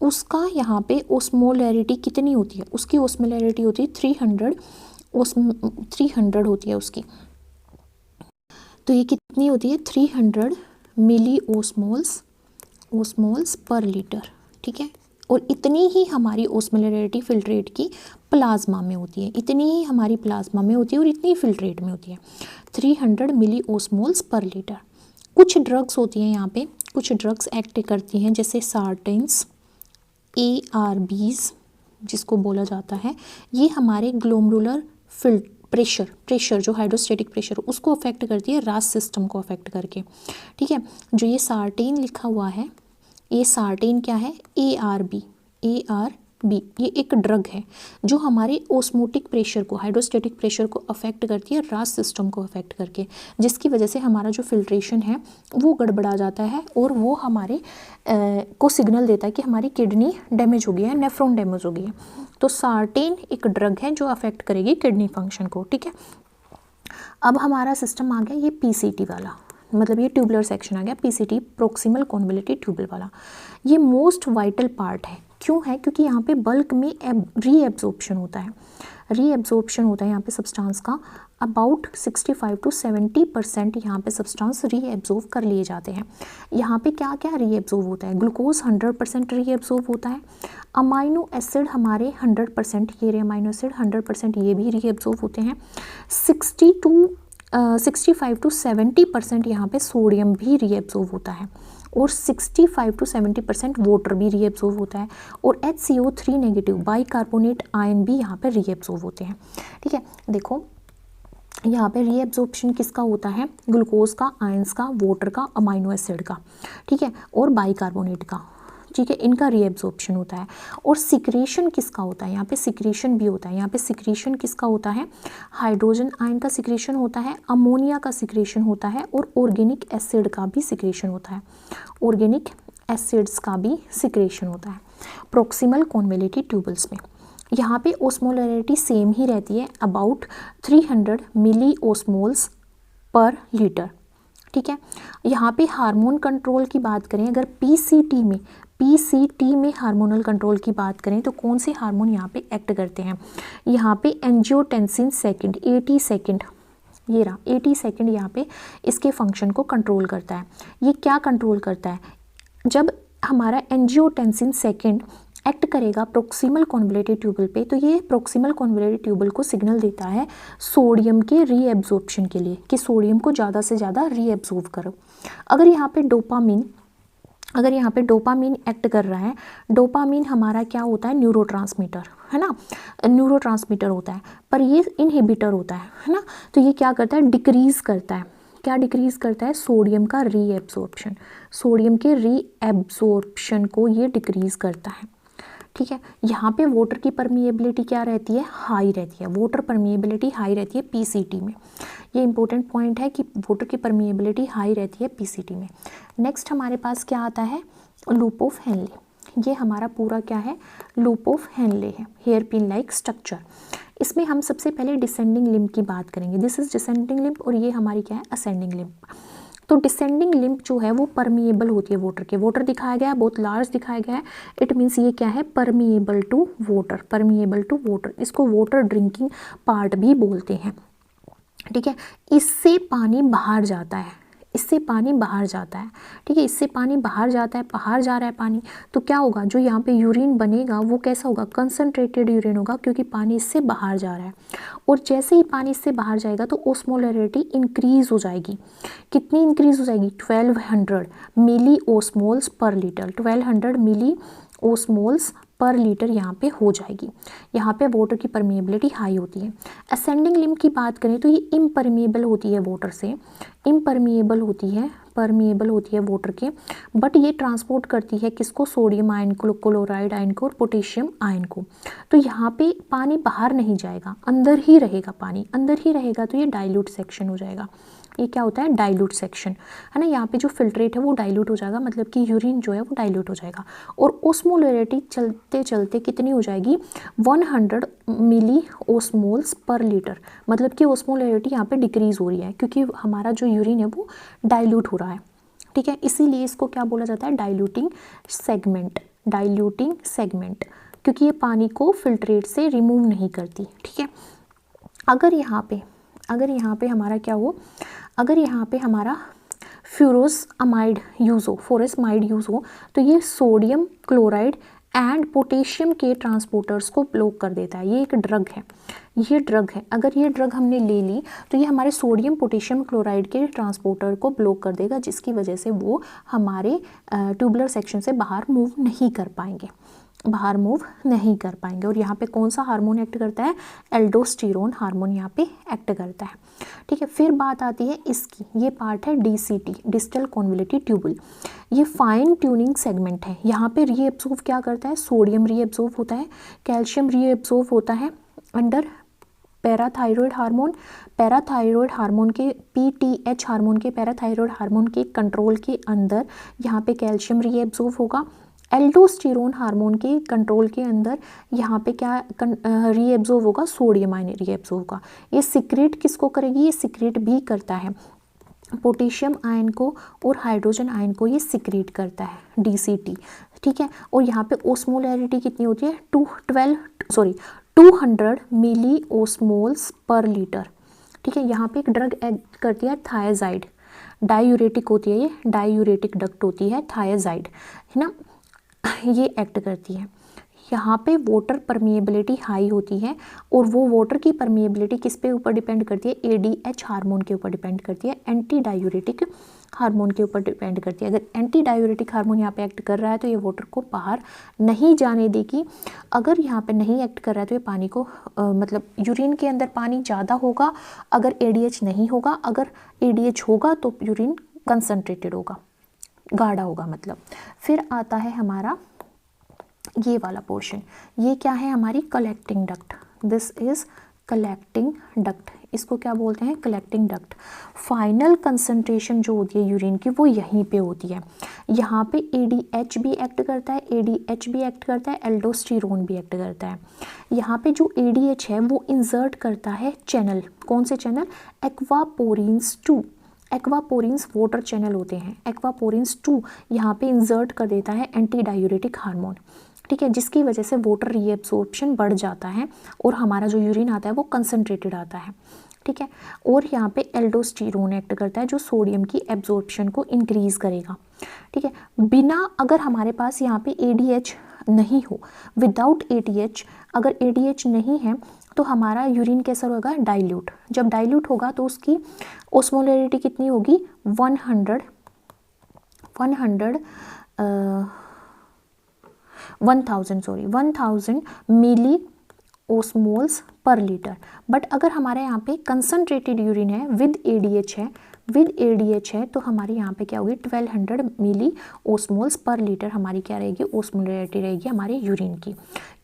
उसका यहाँ पे ओस्मोलैरिटी कितनी होती है? उसकी ओस्मोलैरिटी होती है 300 होती है उसकी। तो ये कितनी होती है? 300 मिली ओस्मोल्स पर लीटर। ठीक है, और इतनी ही हमारी ओस्मोलैरिटी फिल्ट्रेट की प्लाज्मा में होती है, इतनी ही हमारी प्लाज्मा में होती है और इतनी फिल्ट्रेट में होती है, 300 मिली ओस्मोल्स पर लीटर। कुछ ड्रग्स होती हैं यहाँ पे, कुछ ड्रग्स एक्ट करती हैं, जैसे सार्टेन्स, ARBs जिसको बोला जाता है, ये हमारे ग्लोमरुलर प्रेशर जो हाइड्रोस्टेटिक प्रेशर उसको अफेक्ट करती है, रास सिस्टम को अफेक्ट करके। ठीक है, जो ये सार्टेन लिखा हुआ है, ये सार्टेन क्या है? ARB, ये एक ड्रग है जो हमारे ओस्मोटिक प्रेशर को, हाइड्रोस्टेटिक प्रेशर को अफेक्ट करती है, रास सिस्टम को अफेक्ट करके, जिसकी वजह से हमारा जो फिल्ट्रेशन है वो गड़बड़ा जाता है, और वो हमारे को सिग्नल देता है कि हमारी किडनी डैमेज हो गई है, नेफ्रॉन डैमेज हो गई है। तो सार्टेन एक ड्रग है जो अफेक्ट करेगी किडनी फंक्शन को। ठीक है, अब हमारा सिस्टम आ गया ये PCT वाला, मतलब ये ट्यूबुलर सेक्शन आ गया, PCT प्रोक्सिमल कॉन्वोल्यूटेड ट्यूबुल वाला। ये मोस्ट वाइटल पार्ट है। क्यों है? क्योंकि यहाँ पे बल्क में रीएब्जॉर्प्शन होता है। रीएब्जॉर्प्शन होता है यहाँ पे सब्सटेंस का अबाउट 65 to 70% यहाँ पे सब्सटेंस रीएब्जॉर्ब कर लिए जाते हैं। यहाँ पे क्या क्या रीएब्जॉर्ब होता है, ग्लूकोज 100% रीएब्जॉर्ब होता है, अमाइनो एसिड हमारे 100%, ये अमाइनो एसिड 100% ये भी रीएब्जॉर्ब होते हैं। 65 to 70% यहाँ पे सोडियम भी रीएब्जॉर्ब होता है और 65 to 70% वाटर भी रीएब्जॉर्ब होता है और HCO3 नेगेटिव बाइकार्बोनेट आयन भी यहाँ पे रीएब्जॉर्ब होते हैं। ठीक है, देखो यहाँ पे रीएब्जॉर्प्शन किसका होता है, ग्लूकोज का, आयंस का, वाटर का, अमाइनो एसिड का, ठीक है, और बाइकार्बोनेट का, ठीक है, इनका रीएब्जॉर्प्शन होता है। और सिक्रेशन किसका होता है, यहाँ पे सिक्रेशन भी होता है। यहाँ पे सिक्रेशन किसका होता है, हाइड्रोजन आयन का सिक्रेशन होता है, अमोनिया का सिक्रेशन होता है और ऑर्गेनिक एसिड का भी सिक्रेशन होता है, ऑर्गेनिक एसिड्स का भी सिक्रेशन होता है प्रोक्सिमल कॉन्वेलेटिव ट्यूबल्स में। यहाँ पे ओस्मोलरिटी सेम ही रहती है, अबाउट 300 मिली ओस्मोल्स पर लीटर। ठीक है, यहाँ पे हार्मोन कंट्रोल की बात करें, अगर पीसीटी में हार्मोनल कंट्रोल की बात करें तो कौन से हार्मोन यहाँ पे एक्ट करते हैं, यहाँ पे एंजियोटेंसिन सेकंड 80 सेकंड, ये रहा 80 सेकंड यहाँ पे इसके फंक्शन को कंट्रोल करता है। ये क्या कंट्रोल करता है, जब हमारा एंजियोटेंसिन सेकंड एक्ट करेगा प्रोक्सिमल कॉन्वोलेटिव ट्यूबल पे तो ये प्रोक्सिमल कॉन्वोलेटिव ट्यूबल को सिग्नल देता है सोडियम के रीएब्जॉर्प्शन के लिए कि सोडियम को ज़्यादा से ज़्यादा रीएब्जॉर्ब करो। अगर यहाँ पे डोपामीन एक्ट कर रहा है, डोपामीन हमारा क्या होता है, न्यूरोट्रांसमीटर है ना, न्यूरोट्रांसमीटर होता है, पर ये इनहिबिटर होता है ना, तो ये क्या करता है, डिक्रीज़ करता है, क्या डिक्रीज़ करता है, सोडियम का रीएब्जॉर्प्शन, सोडियम के रीएब्जॉर्प्शन को ये डिक्रीज़ करता है। ठीक है, यहाँ पे वाटर की परमिएबिलिटी क्या रहती है, हाई रहती है, वाटर परमिएबिलिटी हाई रहती है पीसीटी में। ये इंपॉर्टेंट पॉइंट है कि वाटर की परमिएबिलिटी हाई रहती है पीसीटी में। नेक्स्ट हमारे पास क्या आता है, लूप ऑफ हेनले। ये हमारा पूरा क्या है, लूप ऑफ हेनले है, हेयर पिन लाइक स्ट्रक्चर। इसमें हम सबसे पहले डिसेंडिंग लिम्ब की बात करेंगे, दिस इज डिसेंडिंग लिम्ब और ये हमारी क्या है, असेंडिंग लिम्ब। तो डिसेंडिंग लिम्ब जो है वो परमिएबल होती है वाटर के, वाटर दिखाया गया है, बहुत लार्ज दिखाया गया है, इट मीन्स ये क्या है, permeable to water, permeable to water, इसको वाटर ड्रिंकिंग पार्ट भी बोलते हैं। ठीक है, इससे पानी बाहर जाता है, इससे पानी बाहर जाता है, ठीक है, इससे पानी बाहर जाता है, बाहर जा रहा है पानी, तो क्या होगा, जो यहाँ पे यूरिन बनेगा वो कैसा होगा, कंसनट्रेटेड यूरिन होगा, क्योंकि पानी इससे बाहर जा रहा है। और जैसे ही पानी इससे बाहर जाएगा तो ओस्मोलरिटी इंक्रीज हो जाएगी, कितनी इंक्रीज हो जाएगी, 1200 मिली ओस्मोल्स पर लीटर, 1200 मिली ओस्मोल्स पर लीटर यहाँ पे हो जाएगी। यहाँ पे वाटर की परमिएबिलिटी हाई होती है। असेंडिंग लिम्ब की बात करें तो ये इम्परमिएबल होती है वाटर से, इम्परमिएबल होती है, परमिएबल होती है वाटर के, बट ये ट्रांसपोर्ट करती है किसको, सोडियम आयन को, क्लोराइड आयन को और पोटेशियम आयन को। तो यहाँ पे पानी बाहर नहीं जाएगा, अंदर ही रहेगा, पानी अंदर ही रहेगा, तो ये डाइल्यूट सेक्शन हो जाएगा। ये क्या होता है, डाइल्यूट सेक्शन है ना, यहाँ पे जो फिल्ट्रेट है वो डाइल्यूट हो जाएगा, मतलब कि यूरिन जो है वो डाइल्यूट हो जाएगा। और ओस्मोलरिटी चलते चलते कितनी हो जाएगी, 100 मिली ओस्मोल्स पर लीटर, मतलब कि ओस्मोलरिटी यहाँ पे डिक्रीज हो रही है क्योंकि हमारा जो यूरिन है वो डाइल्यूट हो रहा है। ठीक है, इसीलिए इसको क्या बोला जाता है, डाइल्यूटिंग सेगमेंट, डाइल्यूटिंग सेगमेंट, क्योंकि ये पानी को फिल्ट्रेट से रिमूव नहीं करती। ठीक है, अगर यहाँ पे हमारा क्या हो, अगर यहाँ पे हमारा फ्यूरोसमाइड यूज़ हो तो ये सोडियम क्लोराइड एंड पोटेशियम के ट्रांसपोर्टर्स को ब्लॉक कर देता है। ये एक ड्रग है, ये ड्रग है, अगर ये ड्रग हमने ले ली तो ये हमारे सोडियम पोटेशियम क्लोराइड के ट्रांसपोर्टर को ब्लॉक कर देगा, जिसकी वजह से वो हमारे ट्यूबुलर सेक्शन से बाहर मूव नहीं कर पाएंगे, बाहर मूव नहीं कर पाएंगे। और यहाँ पे कौन सा हार्मोन एक्ट करता है, एल्डोस्टेरोन हार्मोन यहाँ पे एक्ट करता है। ठीक है, फिर बात आती है इसकी, ये पार्ट है डीसीटी, डिस्टल कॉन्वोलेटिव ट्यूबल। ये फाइन ट्यूनिंग सेगमेंट है, यहाँ पे रीएब्जॉर्ब क्या करता है, सोडियम रीएब्जॉर्ब होता है, कैल्शियम रीएब्जॉर्ब होता है under parathyroid hormone, parathyroid hormone के पीटीएच हार्मोन के, पैराथायरॉयड हार्मोन के कंट्रोल के अंदर यहाँ पे कैल्शियम रीएब्जॉर्ब होगा। एल्डोस्टेरोन हार्मोन के कंट्रोल के अंदर यहाँ पे क्या रीएब्जॉर्ब होगा, सोडियम आयन रीएब्जॉर्ब होगा। ये सिक्रेट किसको करेगी, ये सिक्रेट भी करता है पोटेशियम आयन को और हाइड्रोजन आयन को, ये सिक्रेट करता है डीसीटी। ठीक है, और यहाँ पे ओस्मोलरिटी कितनी होती है, 200 मिली ओस्मोल्स पर लीटर। ठीक है, यहाँ पे एक ड्रग एक्ट करती है थायजाइड, डायूरेटिक होती है, ये डायूरेटिक डक्ट होती है थायजाइड, है ना, ये एक्ट करती है। यहाँ पे वाटर परमिएबिलिटी हाई होती है, और वो वाटर की परमिएबिलिटी किस पे ऊपर डिपेंड करती है, ADH हार्मोन के ऊपर डिपेंड करती है, एंटी डायूरेटिक हार्मोन के ऊपर डिपेंड करती है। अगर एंटी डायूरेटिक हार्मोन यहाँ पे एक्ट कर रहा है तो ये वाटर को बाहर नहीं जाने देगी। अगर यहाँ पे नहीं एक्ट कर रहा है तो ये पानी को मतलब यूरिन के अंदर पानी ज़्यादा होगा अगर ADH नहीं होगा, अगर ADH होगा तो यूरिन कंसनट्रेटेड होगा, गाढ़ा होगा मतलब। फिर आता है हमारा ये वाला पोर्शन, ये क्या है, हमारी collecting duct. This is collecting duct, इसको क्या बोलते हैं, कलेक्टिंग डक्ट। फाइनल कंसंट्रेशन जो होती है यूरिन की वो यहीं पे होती है। यहाँ पे ADH भी एक्ट करता है, ADH भी एक्ट करता है, एल्डोस्टेरोन भी एक्ट करता है। यहाँ पे जो ADH है वो इंसर्ट करता है चैनल, कौन से channel, aquaporins 2। Aquaporins water channel होते हैं, एक्वापोरिन्स 2 यहाँ पे इंसर्ट कर देता है एंटी डायूरेटिक हार्मोन। ठीक है, जिसकी वजह से वाटर रीएब्सॉर्प्शन बढ़ जाता है और हमारा जो यूरिन आता है वो कंसनट्रेटेड आता है। ठीक है, और यहाँ पे एल्डोस्टेरोन एक्ट करता है जो सोडियम की एब्जॉर्प्शन को इंक्रीज करेगा। ठीक है, बिना, अगर हमारे पास यहाँ पे ADH नहीं हो, विदाउट ADH, अगर ADH नहीं है तो हमारा यूरिन कैसा होगा, डाइल्यूट। जब डाइल्यूट होगा तो उसकी ओस्मोलैरिटी कितनी होगी, 1000 मिली ओस्मोल्स पर लीटर। बट अगर हमारे यहाँ पे कंसनट्रेटेड यूरिन है विद ADH है तो हमारी यहाँ पे क्या होगी, 1200 मिली ओस्मोल्स पर लीटर हमारी क्या रहेगी, ओस्मोलैरिटी रहेगी हमारे यूरिन की।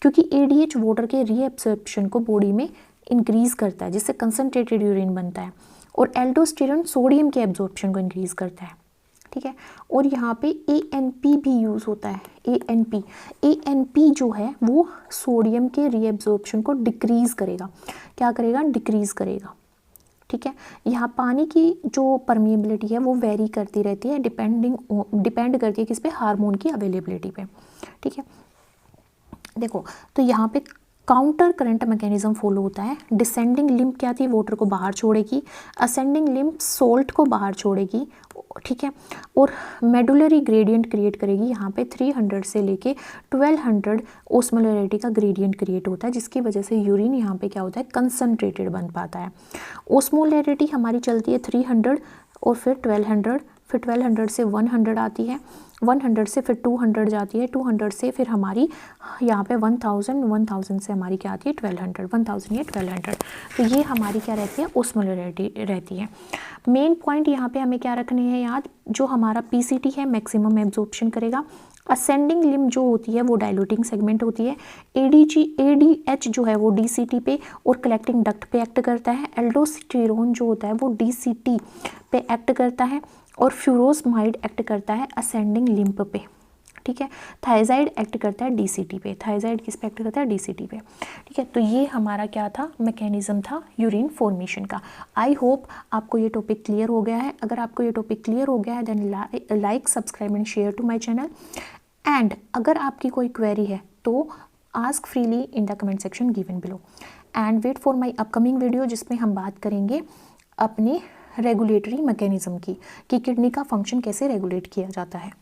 क्योंकि ADH वाटर के रीएब्सॉर्प्शन को बॉडी में इंक्रीज करता है जिससे कंसनट्रेटेड यूरिन बनता है, और एल्डोस्टेरोन सोडियम के एब्जॉर्प्शन को इंक्रीज करता है। ठीक है, और यहाँ पे ANP भी यूज़ होता है, ANP जो है वो सोडियम के रीएब्जॉर्प्शन को डिक्रीज करेगा, क्या करेगा, डिक्रीज करेगा। ठीक है, यहाँ पानी की जो परमिएबिलिटी है वो वेरी करती रहती है, डिपेंड करती है किस पे, हार्मोन की अवेलेबिलिटी पे। ठीक है, देखो तो यहाँ पे काउंटर करंट मैकेनिज्म फॉलो होता है। डिसेंडिंग लिम्ब क्या थी, वाटर को बाहर छोड़ेगी, असेंडिंग लिम्ब सोल्ट को बाहर छोड़ेगी। ठीक है, और मेडुलरी ग्रेडियंट क्रिएट करेगी। यहाँ पे 300 से लेके 1200 ओस्मोलैरिटी का ग्रेडियंट क्रिएट होता है, जिसकी वजह से यूरिन यहाँ पे क्या होता है, कंसनट्रेटेड बन पाता है। ओस्मोलैरिटी हमारी चलती है 300 और फिर 1200, फिर 1200 से 100 आती है, 100 से फिर 200 जाती है, 200 से फिर हमारी यहाँ पे 1000 से हमारी क्या आती है, 1200, 1000 या 1200। तो ये हमारी क्या रहती है, ओस्मोलैरिटी रहती है। मेन पॉइंट यहाँ पे हमें क्या रखने हैं याद, जो हमारा PCT है मैक्सिमम एब्जॉर्प्शन करेगा। असेंडिंग लिम्ब जो होती है वो डाइल्यूटिंग सेगमेंट होती है। ADH जो है वो DCT पे और कलेक्टिंग डक्ट पे एक्ट करता है। एल्डोस्टेरोन जो होता है वो DCT पे एक्ट करता है, और फ्यूरोसमाइड एक्ट करता है असेंडिंग लिम्ब पे। ठीक है, थायजाइड एक्ट करता है DCT पे, थायजाइड किस पे एक्ट करता है, DCT पे। ठीक है, तो ये हमारा क्या था, मैकेनिज्म था यूरिन फॉर्मेशन का। आई होप आपको ये टॉपिक क्लियर हो गया है। अगर आपको ये टॉपिक क्लियर हो गया है then like, subscribe and share to my channel. And अगर आपकी कोई क्वेरी है तो ask freely in the comment section given below, and wait for my upcoming video जिसमें हम बात करेंगे अपने रेगुलेटरी मैकेनिज्म की, कि किडनी का फंक्शन कैसे रेगुलेट किया जाता है।